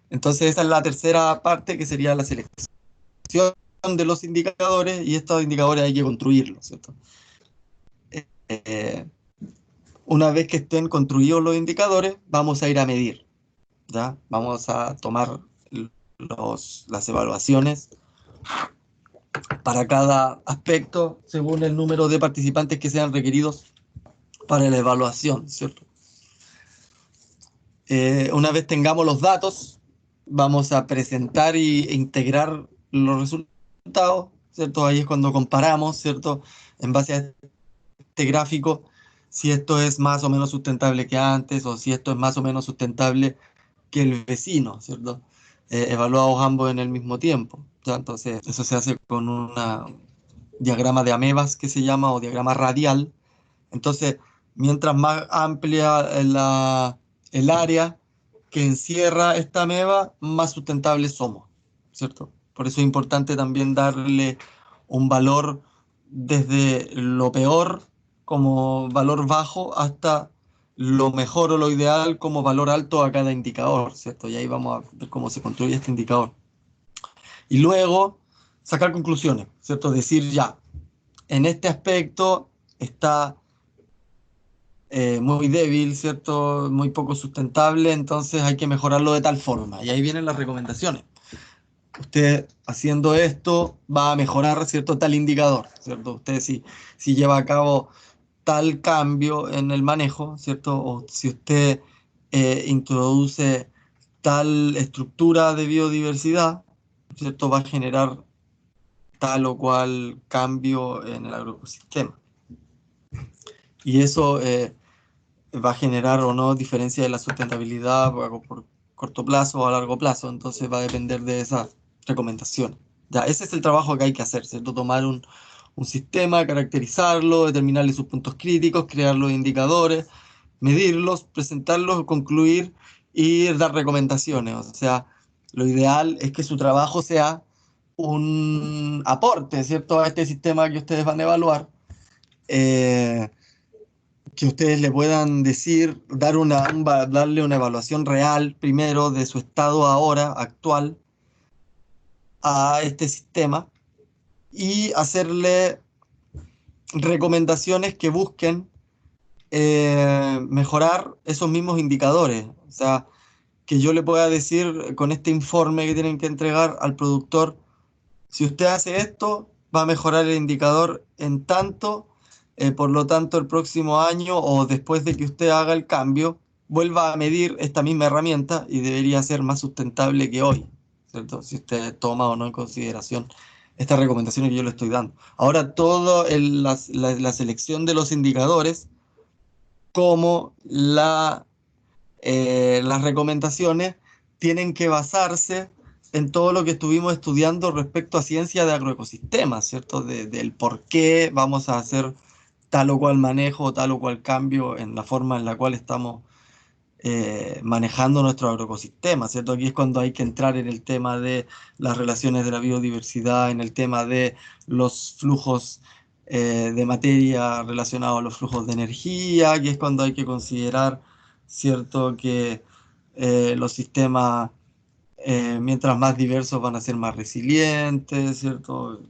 Entonces esa es la tercera parte, que sería la selección de los indicadores, y estos indicadores hay que construirlos, ¿cierto? Eh, una vez que estén construidos los indicadores, vamos a ir a medir, ¿ya? Vamos a tomar las evaluaciones para cada aspecto según el número de participantes que sean requeridos para la evaluación, ¿cierto? Una vez tengamos los datos, vamos a presentar e integrar los resultados, ¿cierto? Ahí es cuando comparamos, ¿cierto? En base a este gráfico, si esto es más o menos sustentable que antes, o si esto es más o menos sustentable que el vecino, ¿cierto? Evaluados ambos en el mismo tiempo, ¿ya? Entonces, eso se hace con un diagrama de amebas que se llama, o diagrama radial. Entonces, mientras más amplia el área que encierra esta ameba, más sustentables somos, ¿cierto? Por eso es importante también darle un valor desde lo peor como valor bajo hasta lo mejor o lo ideal como valor alto a cada indicador, ¿cierto? Y ahí vamos a ver cómo se construye este indicador. Y luego sacar conclusiones, ¿cierto? Decir ya, en este aspecto está muy débil, ¿cierto? Muy poco sustentable, entonces hay que mejorarlo de tal forma. Y ahí vienen las recomendaciones. Usted haciendo esto va a mejorar, ¿cierto? Tal indicador, ¿cierto? Usted si lleva a cabo tal cambio en el manejo, ¿cierto? O si usted introduce tal estructura de biodiversidad, ¿cierto? Va a generar tal o cual cambio en el agroecosistema. Y eso va a generar o no diferencia de la sustentabilidad por corto plazo o a largo plazo. Entonces va a depender de esas recomendaciones. Ya, ese es el trabajo que hay que hacer, ¿cierto? Tomar un sistema, caracterizarlo, determinarle sus puntos críticos, crear los indicadores, medirlos, presentarlos, concluir y dar recomendaciones. O sea, lo ideal es que su trabajo sea un aporte, ¿cierto?, a este sistema que ustedes van a evaluar. Que ustedes le puedan decir, darle una evaluación real primero de su estado ahora, actual, a este sistema, y hacerle recomendaciones que busquen mejorar esos mismos indicadores. O sea, que yo le pueda decir con este informe que tienen que entregar al productor, si usted hace esto, va a mejorar el indicador en tanto, por lo tanto el próximo año o después de que usted haga el cambio, vuelva a medir esta misma herramienta y debería ser más sustentable que hoy, ¿cierto? Si usted toma o no en consideración estas recomendaciones que yo le estoy dando. Ahora, todo la selección de los indicadores, como las recomendaciones, tienen que basarse en todo lo que estuvimos estudiando respecto a ciencia de agroecosistemas, ¿cierto? Del por qué vamos a hacer tal o cual manejo, tal o cual cambio en la forma en la cual estamos manejando nuestro agroecosistema, ¿cierto? Aquí es cuando hay que entrar en el tema de las relaciones de la biodiversidad, en el tema de los flujos de materia relacionados a los flujos de energía, aquí es cuando hay que considerar, ¿cierto?, que los sistemas, mientras más diversos, van a ser más resilientes, ¿cierto?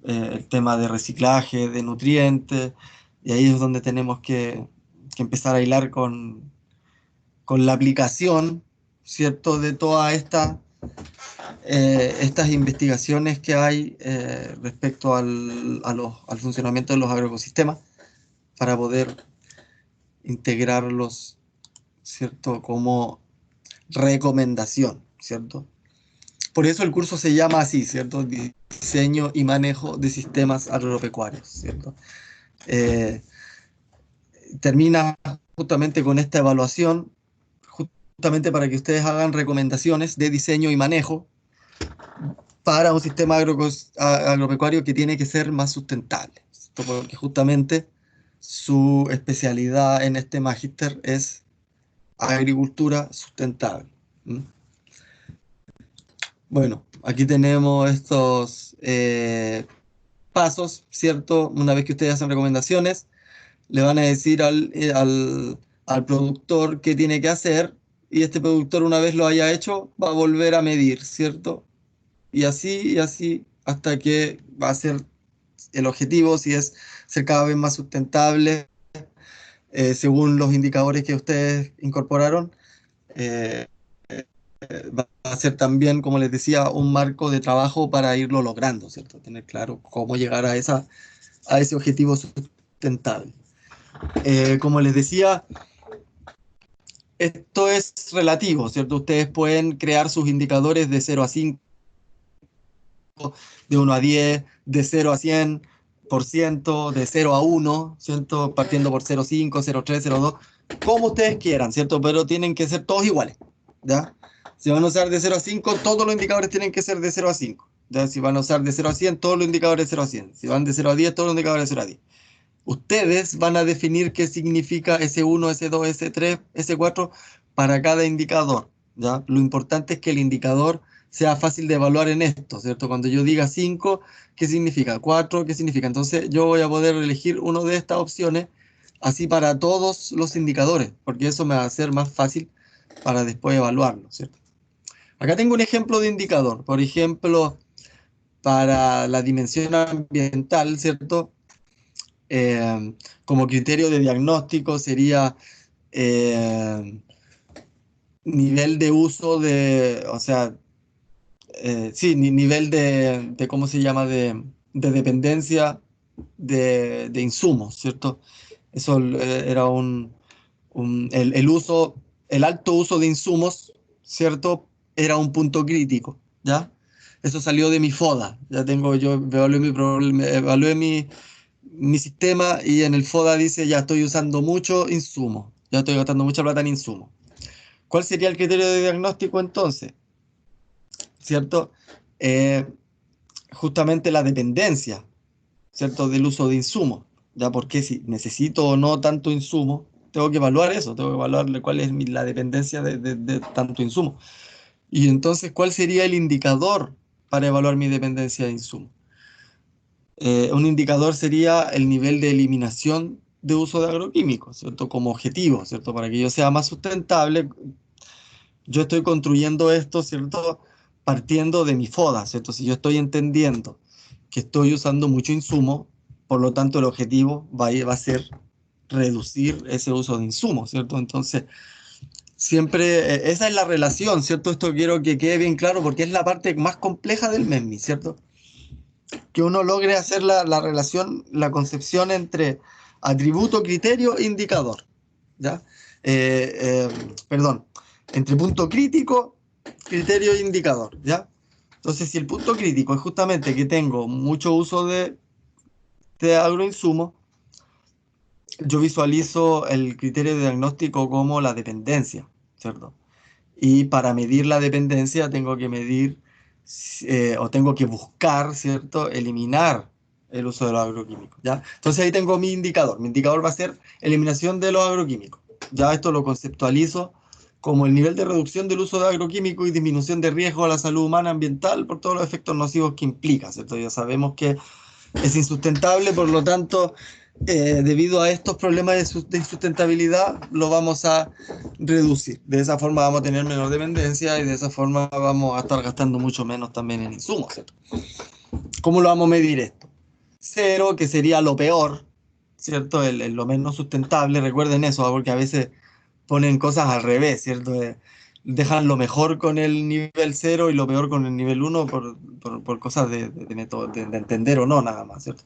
El tema de reciclaje de nutrientes, y ahí es donde tenemos que empezar a hilar con la aplicación, ¿cierto?, de todas estas investigaciones que hay respecto al funcionamiento de los agroecosistemas para poder integrarlos, ¿cierto?, como recomendación, ¿cierto? Por eso el curso se llama así, ¿cierto? Diseño y manejo de sistemas agropecuarios, ¿cierto? Eh, Termina justamente con esta evaluación, justamente para que ustedes hagan recomendaciones de diseño y manejo para un sistema agropecuario que tiene que ser más sustentable, ¿cierto? Porque justamente su especialidad en este magíster es agricultura sustentable. ¿Mm? Bueno, aquí tenemos estos pasos, ¿cierto? Una vez que ustedes hacen recomendaciones, le van a decir al productor qué tiene que hacer, y este productor, una vez lo haya hecho, va a volver a medir, ¿cierto? Y así, hasta que va a ser el objetivo, si es ser cada vez más sustentable, según los indicadores que ustedes incorporaron. eh, Va a ser también, como les decía, un marco de trabajo para irlo logrando, ¿cierto? Tener claro cómo llegar a ese objetivo sustentable. Como les decía, esto es relativo, ¿cierto? Ustedes pueden crear sus indicadores de 0 a 5, de 1 a 10, de 0 a 100%, de 0 a 1, ¿cierto? Partiendo por 0,5, 0,3, 0,2, como ustedes quieran, ¿cierto? Pero tienen que ser todos iguales, ¿ya? Si van a usar de 0 a 5, todos los indicadores tienen que ser de 0 a 5. ¿Ya? Si van a usar de 0 a 100, todos los indicadores de 0 a 100. Si van de 0 a 10, todos los indicadores de 0 a 10. Ustedes van a definir qué significa S1, S2, S3, S4 para cada indicador, ¿ya? Lo importante es que el indicador sea fácil de evaluar en esto, ¿cierto? Cuando yo diga 5, ¿qué significa? 4, ¿qué significa? Entonces yo voy a poder elegir una de estas opciones así para todos los indicadores, porque eso me va a hacer más fácil para después evaluarlo, ¿cierto? Acá tengo un ejemplo de indicador. Por ejemplo, para la dimensión ambiental, ¿cierto? Como criterio de diagnóstico sería eh, nivel de uso de, o sea, sí, nivel ¿cómo se llama? De dependencia de insumos, ¿cierto? Eso era el uso, el alto uso de insumos, ¿cierto? Era un punto crítico, ¿ya? Eso salió de mi FODA, yo evalué mi sistema, y en el FODA dice, ya estoy usando mucho insumo, ya estoy gastando mucha plata en insumo. ¿Cuál sería el criterio de diagnóstico entonces? ¿Cierto? Eh, Justamente la dependencia, ¿cierto? Del uso de insumos, ¿ya? Porque si necesito o no tanto insumo, tengo que evaluar eso, tengo que evaluar cuál es la dependencia de tanto insumo. Y entonces, ¿cuál sería el indicador para evaluar mi dependencia de insumo? Un indicador sería el nivel de eliminación de uso de agroquímicos, ¿cierto? Como objetivo, ¿cierto? Para que yo sea más sustentable, yo estoy construyendo esto, ¿cierto? Partiendo de mi FODA, ¿cierto? Si yo estoy entendiendo que estoy usando mucho insumo, por lo tanto el objetivo va a ser reducir ese uso de insumos, ¿cierto? Entonces, siempre esa es la relación, ¿cierto? Esto quiero que quede bien claro porque es la parte más compleja del MEMI, ¿cierto? Que uno logre hacer la relación, la concepción entre atributo, criterio e indicador, ¿ya? Perdón, entre punto crítico, criterio e indicador, ¿ya? Entonces, si el punto crítico es justamente que tengo mucho uso de agroinsumo, yo visualizo el criterio de diagnóstico como la dependencia, ¿cierto? Y para medir la dependencia tengo que medir o tengo que buscar, ¿cierto? Eliminar el uso de los agroquímicos, ¿ya? Entonces ahí tengo mi indicador. Mi indicador va a ser eliminación de los agroquímicos. Ya esto lo conceptualizo como el nivel de reducción del uso de agroquímicos y disminución de riesgo a la salud humana ambiental por todos los efectos nocivos que implica, ¿cierto? Ya sabemos que es insustentable, por lo tanto, debido a estos problemas de insustentabilidad, lo vamos a reducir. De esa forma vamos a tener menor dependencia y de esa forma vamos a estar gastando mucho menos también en insumos, ¿cierto? ¿Cómo lo vamos a medir esto? Cero, que sería lo peor, ¿cierto? Lo menos sustentable, recuerden eso, porque a veces ponen cosas al revés, ¿cierto? Dejan lo mejor con el nivel cero y lo peor con el nivel uno por cosas de método, de entender o no, nada más, ¿cierto?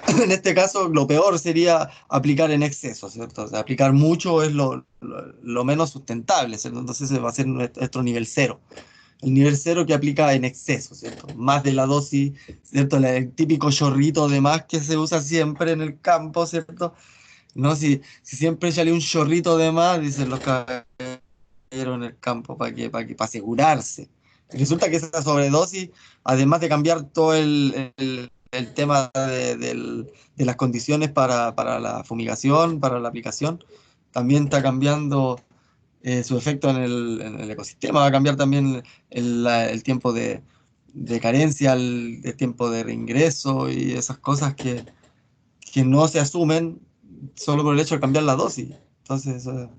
En este caso, lo peor sería aplicar en exceso, ¿cierto? O sea, aplicar mucho es lo menos sustentable, ¿cierto? Entonces ese va a ser nuestro nivel cero. El nivel cero que aplica en exceso, ¿cierto? Más de la dosis, ¿cierto? El típico chorrito de más que se usa siempre en el campo, ¿cierto? No, si siempre sale un chorrito de más, dicen los caballeros en el campo, para asegurarse. Resulta que esa sobredosis, además de cambiar todo el tema de las condiciones para la fumigación, para la aplicación, también está cambiando su efecto en el ecosistema, va a cambiar también el tiempo de carencia, el tiempo de reingreso y esas cosas que no se asumen solo por el hecho de cambiar la dosis. Entonces, eso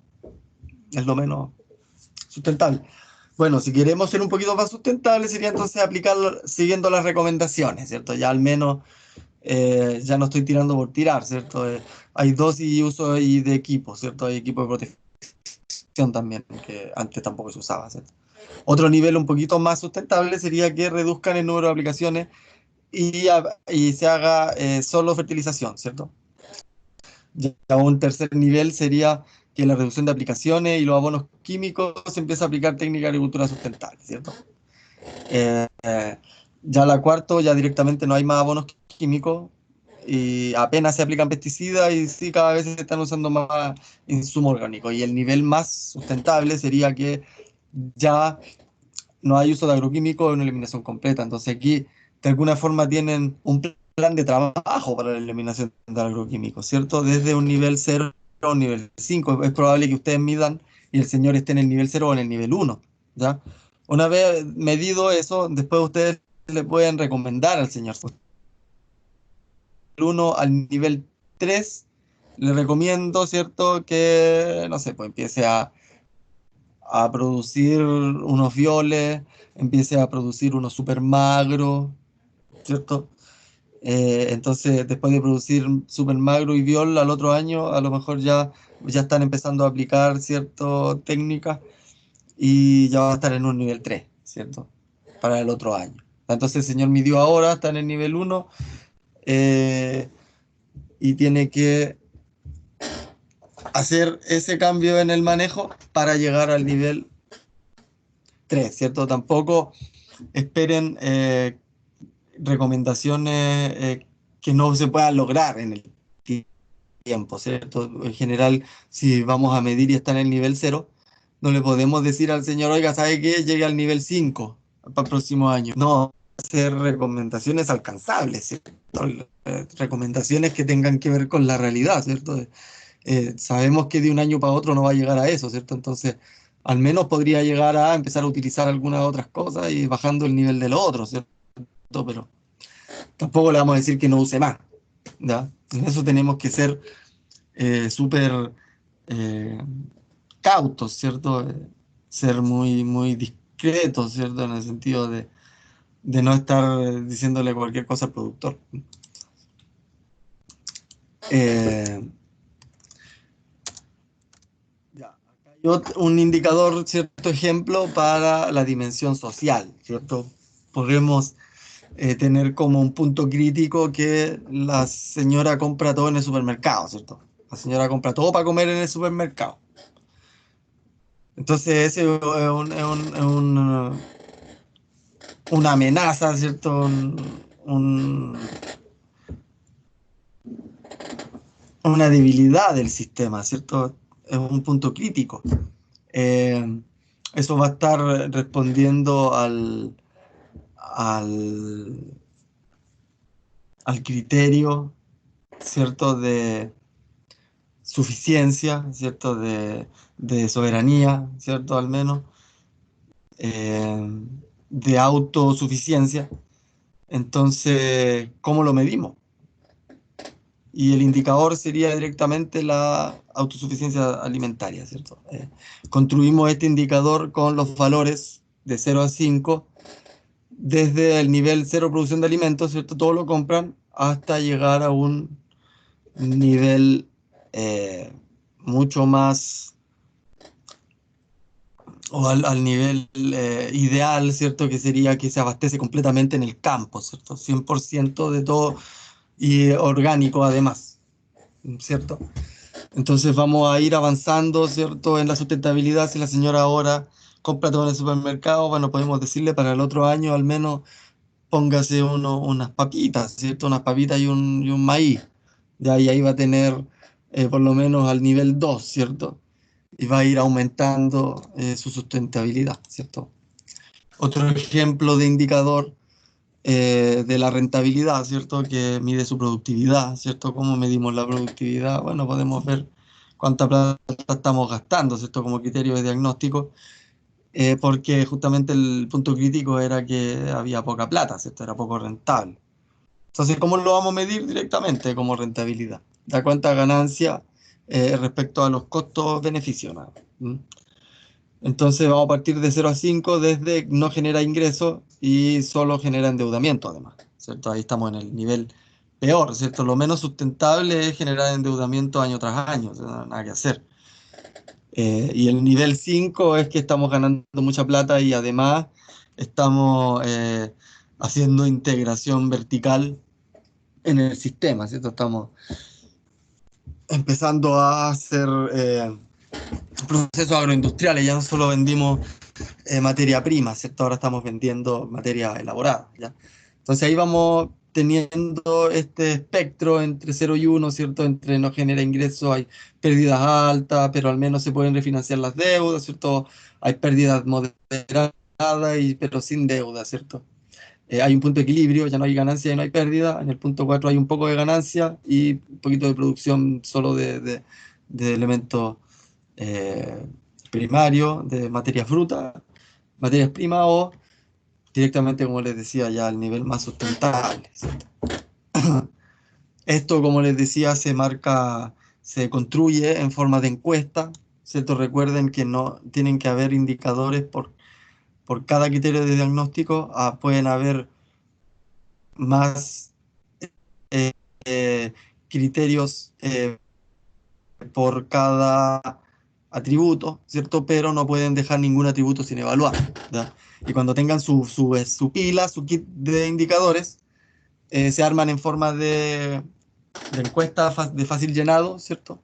es lo menos sustentable. Bueno, si queremos ser un poquito más sustentables, sería entonces aplicarlo siguiendo las recomendaciones, ¿cierto? Ya al menos ya no estoy tirando por tirar, ¿cierto? Hay dosis y uso y de equipo, ¿cierto? Hay equipo de protección también, que antes tampoco se usaba, ¿cierto? Otro nivel un poquito más sustentable sería que reduzcan el número de aplicaciones y se haga solo fertilización, ¿cierto? Ya un tercer nivel sería que la reducción de aplicaciones y los abonos químicos se empieza a aplicar técnica de agricultura sustentable, ¿cierto? Eh, eh, ya la cuarto, ya directamente no hay más abonos químicos y apenas se aplican pesticidas y sí, cada vez se están usando más insumos orgánicos. Y el nivel más sustentable sería que ya no hay uso de agroquímicos, una eliminación completa. Entonces aquí, de alguna forma, tienen un plan de trabajo para la eliminación de agroquímicos, ¿cierto? Desde un nivel cero a un nivel 5. Es probable que ustedes midan y el señor esté en el nivel cero o en el nivel uno, ¿ya? Una vez medido eso, después ustedes le pueden recomendar al señor. Del 1 al nivel 3, le recomiendo, ¿cierto? Que, no sé, pues empiece a producir unos violes, empiece a producir unos super magros, ¿cierto? Entonces, después de producir super magro y viol al otro año, a lo mejor ya están empezando a aplicar ciertas técnicas y ya va a estar en un nivel 3, ¿cierto? Para el otro año. Entonces, el señor midió ahora, está en el nivel 1 eh, y tiene que hacer ese cambio en el manejo para llegar al nivel 3, ¿cierto? Tampoco esperen recomendaciones que no se puedan lograr en el tiempo, ¿cierto? En general, si vamos a medir y está en el nivel cero, no le podemos decir al señor, oiga, ¿sabe qué? Llegue al nivel 5 para el próximo año. No, hacer recomendaciones alcanzables, ¿cierto? Recomendaciones que tengan que ver con la realidad, ¿cierto? Sabemos que de un año para otro no va a llegar a eso, ¿cierto? Entonces, al menos podría llegar a empezar a utilizar algunas otras cosas y bajando el nivel del otro, ¿cierto? Pero tampoco le vamos a decir que no use más, ¿ya? En eso tenemos que ser súper eh, cautos, ¿cierto? Ser muy, muy discretos, ¿cierto? En el sentido de no estar diciéndole cualquier cosa al productor. Ya, acá hay un indicador, cierto ejemplo, para la dimensión social, ¿cierto? Podemos tener como un punto crítico que la señora compra todo en el supermercado, ¿cierto? La señora compra todo para comer en el supermercado. Entonces ese una amenaza, ¿cierto? Una debilidad del sistema, ¿cierto? Es un punto crítico. Eh, Eso va a estar respondiendo al, al criterio, ¿cierto? De suficiencia, ¿cierto? De soberanía, ¿cierto? Al menos, eh, de autosuficiencia. Entonces, ¿cómo lo medimos? Y el indicador sería directamente la autosuficiencia alimentaria, ¿cierto? Construimos este indicador con los valores de 0 a 5, desde el nivel cero producción de alimentos, ¿cierto? Todo lo compran hasta llegar a un nivel mucho más, o al nivel ideal, ¿cierto? Que sería que se abastece completamente en el campo, ¿cierto? 100% de todo y orgánico además, ¿cierto? Entonces vamos a ir avanzando, ¿cierto? En la sustentabilidad. Si la señora ahora compra todo en el supermercado, bueno, podemos decirle para el otro año al menos póngase unas papitas, ¿cierto? Unas papitas y un maíz. Ya, y ahí va a tener por lo menos al nivel 2, ¿cierto? Y va a ir aumentando su sustentabilidad, ¿cierto? Otro ejemplo de indicador de la rentabilidad, ¿cierto? Que mide su productividad, ¿cierto? ¿Cómo medimos la productividad? Bueno, podemos ver cuánta plata estamos gastando, ¿cierto? Como criterio de diagnóstico, porque justamente el punto crítico era que había poca plata, ¿cierto? Era poco rentable. Entonces, ¿cómo lo vamos a medir directamente como rentabilidad? Da cuánta ganancia respecto a los costos-beneficios, ¿no? ¿Mm? Entonces vamos a partir de 0 a 5 desde no genera ingresos y solo genera endeudamiento además, ¿cierto? Ahí estamos en el nivel peor, ¿cierto? Lo menos sustentable es generar endeudamiento año tras año, o sea, nada que hacer. Y el nivel 5 es que estamos ganando mucha plata y además estamos haciendo integración vertical en el sistema, ¿cierto? Estamos empezando a hacer procesos agroindustriales, ya no solo vendimos materia prima, ¿cierto? Ahora estamos vendiendo materia elaborada, ¿ya? Entonces ahí vamos teniendo este espectro entre 0 y 1, ¿cierto? Entre no genera ingresos, hay pérdidas altas, pero al menos se pueden refinanciar las deudas, ¿cierto? Hay pérdidas moderadas, pero sin deuda, ¿cierto? Hay un punto de equilibrio, ya no hay ganancia y no hay pérdida. En el punto 4 hay un poco de ganancia y un poquito de producción solo de elementos eh, primarios, de materia fruta, materias primas o directamente, como les decía, ya al nivel más sustentable, ¿cierto? Esto, como les decía, se marca, se construye en forma de encuesta, ¿cierto? Recuerden que no tienen que haber indicadores por cada criterio de diagnóstico. Pueden haber más eh, criterios por cada atributo, ¿cierto? Pero no pueden dejar ningún atributo sin evaluar, ¿ya? Y cuando tengan su pila, su kit de indicadores, se arman en forma de encuesta de fácil llenado, ¿cierto?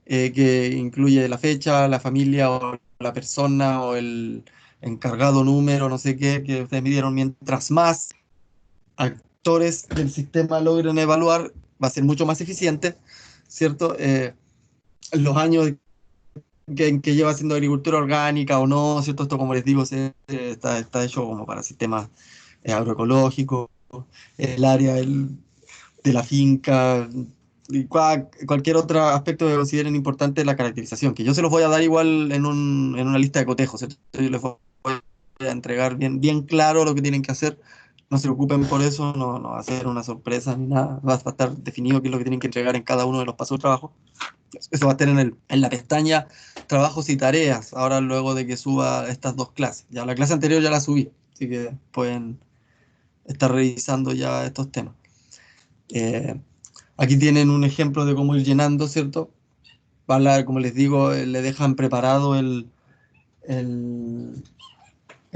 Que incluye la fecha, la familia o la persona o el encargado número, no sé qué, que ustedes midieron. Mientras más actores del sistema logren evaluar, va a ser mucho más eficiente, ¿cierto? Los años en que lleva haciendo agricultura orgánica o no, ¿cierto? Esto, como les digo, está hecho como para sistemas agroecológicos, el área de la finca, y cualquier otro aspecto que consideren importante la caracterización, que yo se los voy a dar igual en una lista de cotejos, ¿cierto? Yo les voy a entregar bien claro lo que tienen que hacer. No se preocupen por eso, no va a ser una sorpresa ni nada, va a estar definido qué es lo que tienen que entregar en cada uno de los pasos de trabajo. Eso va a estar en la pestaña trabajos y tareas, ahora luego de que suba estas dos clases. Ya la clase anterior ya la subí, así que pueden estar revisando ya estos temas. Aquí tienen un ejemplo de cómo ir llenando, ¿cierto? Como les digo, le dejan preparado el, el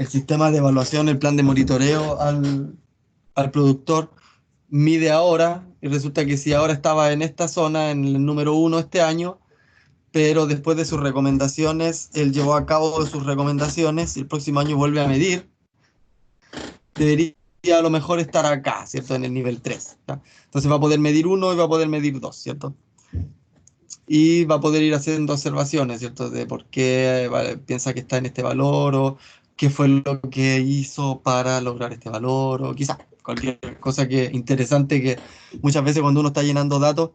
sistema de evaluación, el plan de monitoreo al productor, mide ahora, y resulta que si ahora estaba en esta zona, en el número 1 este año, pero después de sus recomendaciones, él llevó a cabo sus recomendaciones, y el próximo año vuelve a medir, debería a lo mejor estar acá, ¿cierto? En el nivel 3. ¿Ya? Entonces va a poder medir 1 y va a poder medir 2, ¿cierto? Y va a poder ir haciendo observaciones, ¿cierto? De por qué piensa que está en este valor o qué fue lo que hizo para lograr este valor o quizás cualquier cosa que interesante que muchas veces cuando uno está llenando datos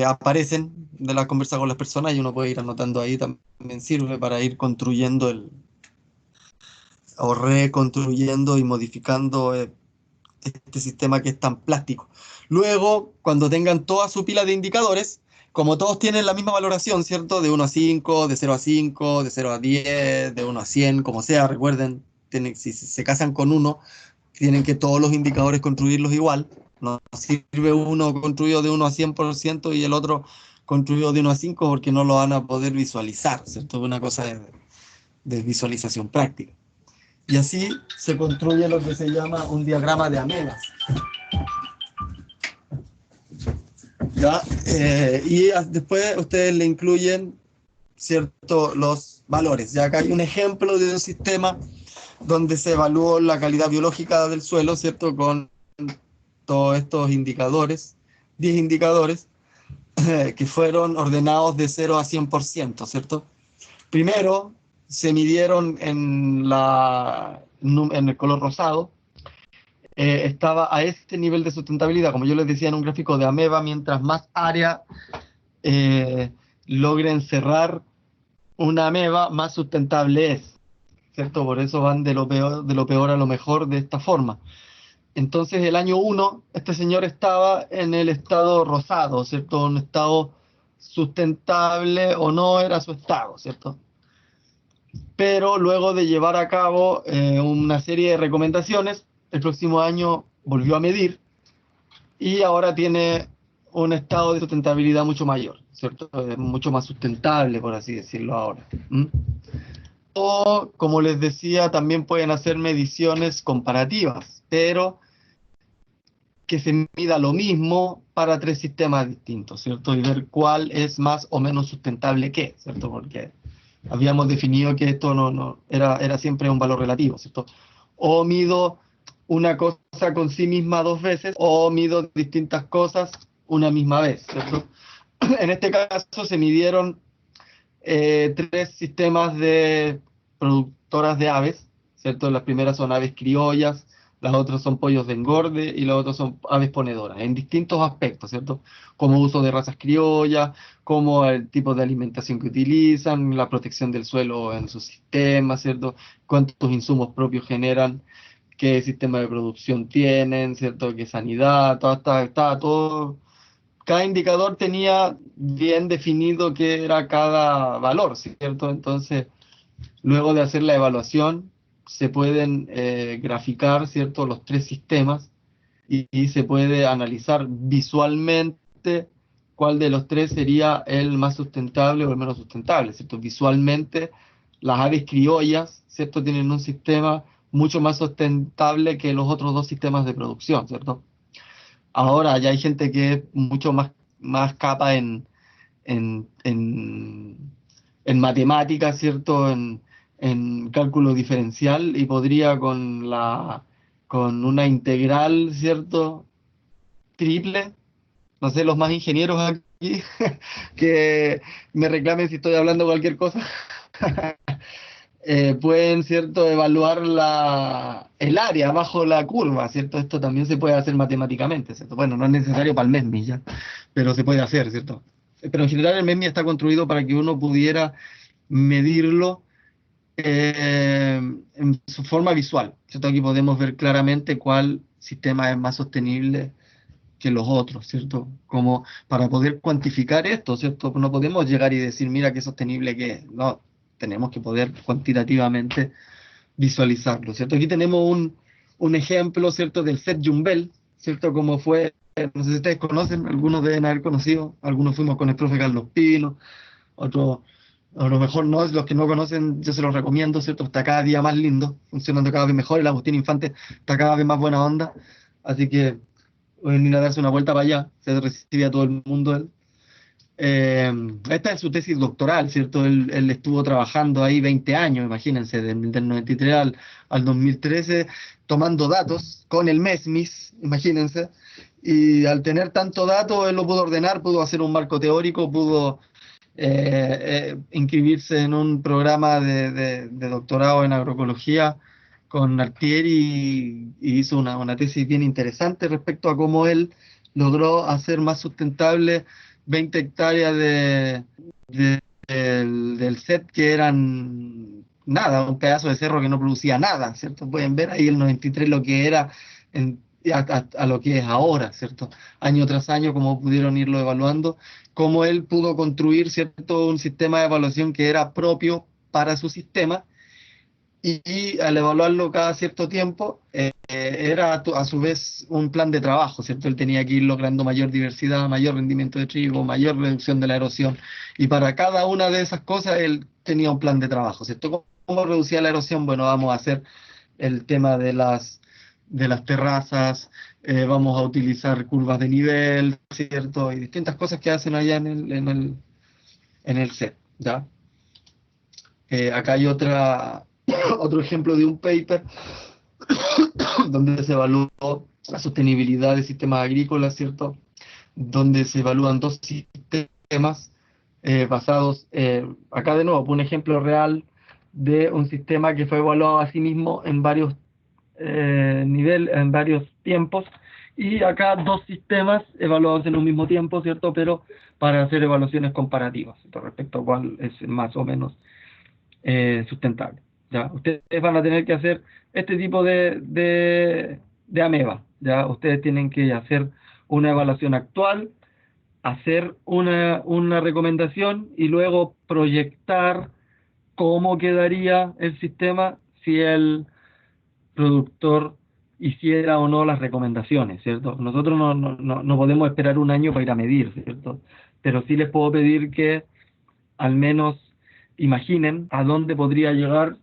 aparecen de la conversa con las personas y uno puede ir anotando ahí, también sirve para ir construyendo o reconstruyendo y modificando este sistema que es tan plástico. Luego, cuando tengan toda su pila de indicadores, como todos tienen la misma valoración, ¿cierto? De 1 a 5, de 0 a 5, de 0 a 10, de 1 a 100, como sea, recuerden, si se casan con uno, tienen que todos los indicadores construirlos igual. No sirve uno construido de 1 a 100% y el otro construido de 1 a 5 porque no lo van a poder visualizar, ¿cierto? Es una cosa de visualización práctica. Y así se construye lo que se llama un diagrama de amebas. ¿Ya? Y después ustedes le incluyen, ¿cierto?, los valores. Ya acá hay un ejemplo de un sistema donde se evaluó la calidad biológica del suelo, ¿cierto?, con todos estos indicadores, 10 indicadores, que fueron ordenados de 0 a 100%, ¿cierto? Primero se midieron en el color rosado, estaba a este nivel de sustentabilidad, como yo les decía en un gráfico de ameba, mientras más área logre encerrar una ameba, más sustentable es, ¿cierto? Por eso van de lo peor a lo mejor de esta forma. Entonces, el año 1, este señor estaba en el estado rosado, ¿cierto? Un estado sustentable o no era su estado, ¿cierto? Pero luego de llevar a cabo una serie de recomendaciones, el próximo año volvió a medir y ahora tiene un estado de sustentabilidad mucho mayor, ¿cierto? Mucho más sustentable, por así decirlo ahora. ¿Mm? O, como les decía, también pueden hacer mediciones comparativas, pero que se mida lo mismo para 3 sistemas distintos, ¿cierto? Y ver cuál es más o menos sustentable que, ¿cierto? Porque habíamos definido que esto no era siempre un valor relativo, ¿cierto? O mido una cosa con sí misma 2 veces, o mido distintas cosas una misma vez, ¿cierto? En este caso se midieron 3 sistemas de productoras de aves, ¿cierto? Las primeras son aves criollas, las otras son pollos de engorde y las otras son aves ponedoras, en distintos aspectos, ¿cierto? Como uso de razas criollas, como el tipo de alimentación que utilizan, la protección del suelo en su sistema, ¿cierto? Cuántos insumos propios generan, qué sistema de producción tienen, ¿cierto? Qué sanidad, estaba todo, cada indicador tenía bien definido qué era cada valor, ¿cierto? Entonces, luego de hacer la evaluación, se pueden graficar, ¿cierto?, los 3 sistemas y se puede analizar visualmente cuál de los 3 sería el más sustentable o el menos sustentable, ¿cierto? Visualmente, las aves criollas, ¿cierto?, tienen un sistema mucho más sustentable que los otros 2 sistemas de producción, ¿cierto? Ahora ya hay gente que es mucho más capa en, en, en matemáticas, ¿cierto? En cálculo diferencial y podría con una integral, ¿cierto? Triple, no sé, los más ingenieros aquí, que me reclamen si estoy hablando cualquier cosa, pueden, ¿cierto?, evaluar el área bajo la curva, ¿cierto? Esto también se puede hacer matemáticamente, ¿cierto? Bueno, no es necesario para el MESMI ya, pero se puede hacer, ¿cierto? Pero en general el MESMI está construido para que uno pudiera medirlo en su forma visual, ¿cierto? Aquí podemos ver claramente cuál sistema es más sostenible que los otros, ¿cierto? Como para poder cuantificar esto, ¿cierto? No podemos llegar y decir, mira qué sostenible que es, no, tenemos que poder cuantitativamente visualizarlo, ¿cierto? Aquí tenemos un ejemplo, ¿cierto? Del set Jumbel, ¿cierto? Como fue, no sé si ustedes conocen, algunos deben haber conocido, algunos fuimos con el profe Carlos Pino, otros a lo mejor no, los que no conocen, yo se los recomiendo, ¿cierto? Está cada día más lindo, funcionando cada vez mejor, el Agustín Infante está cada vez más buena onda, así que pueden ir a darse una vuelta para allá, se recibe a todo el mundo él. Esta es su tesis doctoral, ¿cierto? Él estuvo trabajando ahí 20 años, imagínense, del 93 al 2013, tomando datos con el MESMIS, imagínense, y al tener tanto dato, él lo pudo ordenar, pudo hacer un marco teórico, pudo inscribirse en un programa de doctorado en agroecología con Artieri y hizo una tesis bien interesante respecto a cómo él logró hacer más sustentable 20 hectáreas del set que eran nada, un pedazo de cerro que no producía nada, ¿cierto? Pueden ver ahí el 93 lo que era a lo que es ahora, ¿cierto? Año tras año, como pudieron irlo evaluando, cómo él pudo construir, ¿cierto? Un sistema de evaluación que era propio para su sistema y al evaluarlo cada cierto tiempo, era a su vez un plan de trabajo, ¿cierto? Él tenía que ir logrando mayor diversidad, mayor rendimiento de trigo, mayor reducción de la erosión, y para cada una de esas cosas él tenía un plan de trabajo, ¿cierto? ¿Cómo reducía la erosión? Bueno, vamos a hacer el tema de las terrazas, vamos a utilizar curvas de nivel, ¿cierto? Y distintas cosas que hacen allá en el set, ¿ya? Acá hay otro ejemplo de un paper donde se evaluó la sostenibilidad de sistemas agrícolas, ¿cierto? Donde se evalúan dos sistemas basados, acá de nuevo, por un ejemplo real de un sistema que fue evaluado a sí mismo en varios niveles, en varios tiempos, y acá dos sistemas evaluados en un mismo tiempo, ¿cierto? Pero para hacer evaluaciones comparativas, ¿cierto? Respecto a cuál es más o menos sustentable. ¿Ya? Ustedes van a tener que hacer este tipo de ameba. ¿Ya? Ustedes tienen que hacer una evaluación actual, hacer una recomendación y luego proyectar cómo quedaría el sistema si el productor hiciera o no las recomendaciones, ¿cierto? Nosotros no podemos esperar un año para ir a medir, ¿cierto? Pero sí les puedo pedir que al menos imaginen a dónde podría llegar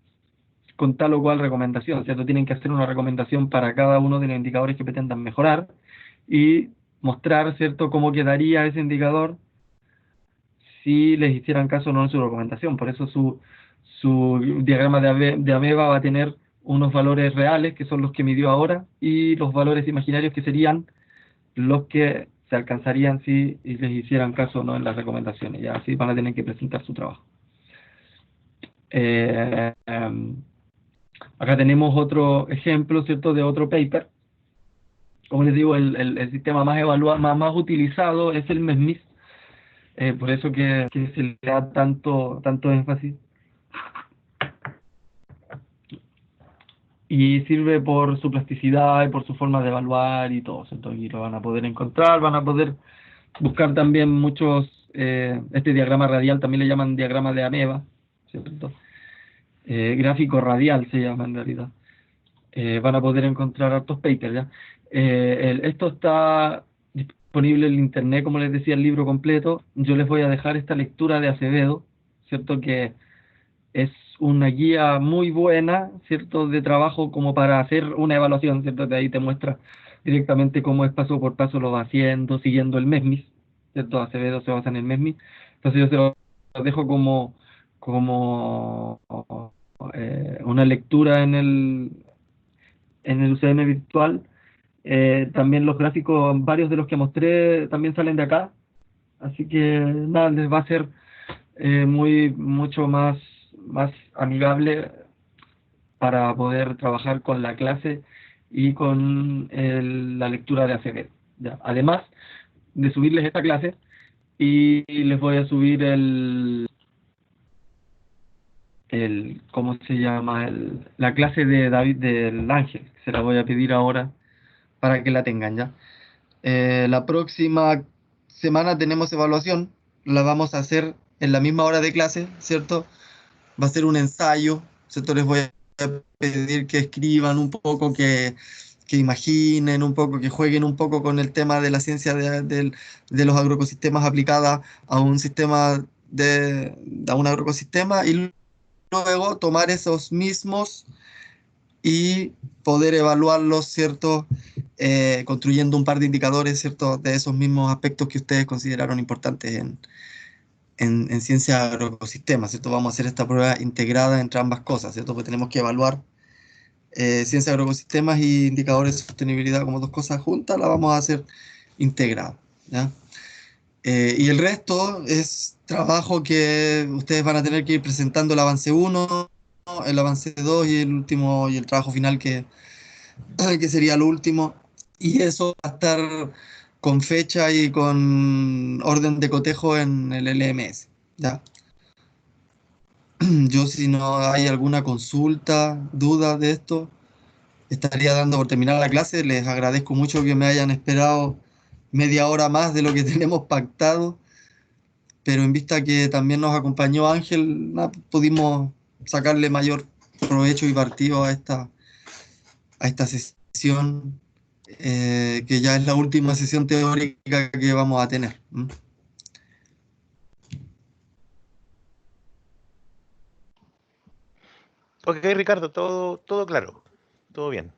con tal o cual recomendación, ¿cierto? Tienen que hacer una recomendación para cada uno de los indicadores que pretendan mejorar y mostrar, ¿cierto?, cómo quedaría ese indicador si les hicieran caso o no en su recomendación. Por eso su diagrama de ameba va a tener unos valores reales, que son los que midió ahora, y los valores imaginarios, que serían los que se alcanzarían si les hicieran caso o no en las recomendaciones. Ya así van a tener que presentar su trabajo. Acá tenemos otro ejemplo, ¿cierto?, de otro paper. Como les digo, el sistema más evaluado, más utilizado es el MESMIS, por eso que se le da tanto énfasis. Y sirve por su plasticidad y por su forma de evaluar y todo, ¿cierto? Y lo van a poder encontrar, van a poder buscar también muchos, este diagrama radial también le llaman diagrama de ameba, ¿cierto? Gráfico radial se llama en realidad. Van a poder encontrar hartos papers, ¿ya? Esto está disponible en internet, como les decía, el libro completo. Yo les voy a dejar esta lectura de Acevedo, ¿cierto? Que es una guía muy buena, ¿cierto? De trabajo como para hacer una evaluación, ¿cierto? De ahí te muestra directamente cómo es paso por paso lo va haciendo, siguiendo el MESMIS, ¿cierto? Acevedo se basa en el MESMIS. Entonces yo se lo dejo como una lectura en el UCM virtual. También los gráficos, varios de los que mostré, también salen de acá. Así que nada, les va a ser mucho más amigable para poder trabajar con la clase y con la lectura de Acevedo. ¿Ya? Además de subirles esta clase, y les voy a subir ¿cómo se llama? La clase de David del Ángel. Se la voy a pedir ahora para que la tengan ya. La próxima semana tenemos evaluación, la vamos a hacer en la misma hora de clase, ¿cierto? Va a ser un ensayo, ¿cierto? Les voy pedir que escriban un poco, que imaginen un poco, que jueguen un poco con el tema de la ciencia de los agroecosistemas aplicada a un sistema a un agroecosistema y luego tomar esos mismos y poder evaluarlos, ¿cierto? Construyendo un par de indicadores, ¿cierto? De esos mismos aspectos que ustedes consideraron importantes en ciencia de agroecosistemas, ¿cierto? Vamos a hacer esta prueba integrada entre ambas cosas, ¿cierto? Porque tenemos que evaluar ciencia de agroecosistemas y indicadores de sostenibilidad como dos cosas juntas, la vamos a hacer integrada, ¿ya? Y el resto es trabajo que ustedes van a tener que ir presentando el avance uno, el avance 2 y el último y el trabajo final que sería lo último. Y eso va a estar con fecha y con orden de cotejo en el LMS, ¿ya? Yo si no hay alguna consulta, duda de esto, estaría dando por terminar la clase. Les agradezco mucho que me hayan esperado media hora más de lo que tenemos pactado, pero en vista que también nos acompañó Ángel, pudimos sacarle mayor provecho y partido a esta sesión, que ya es la última sesión teórica que vamos a tener. ¿Mm? Ok, Ricardo, todo claro, todo bien.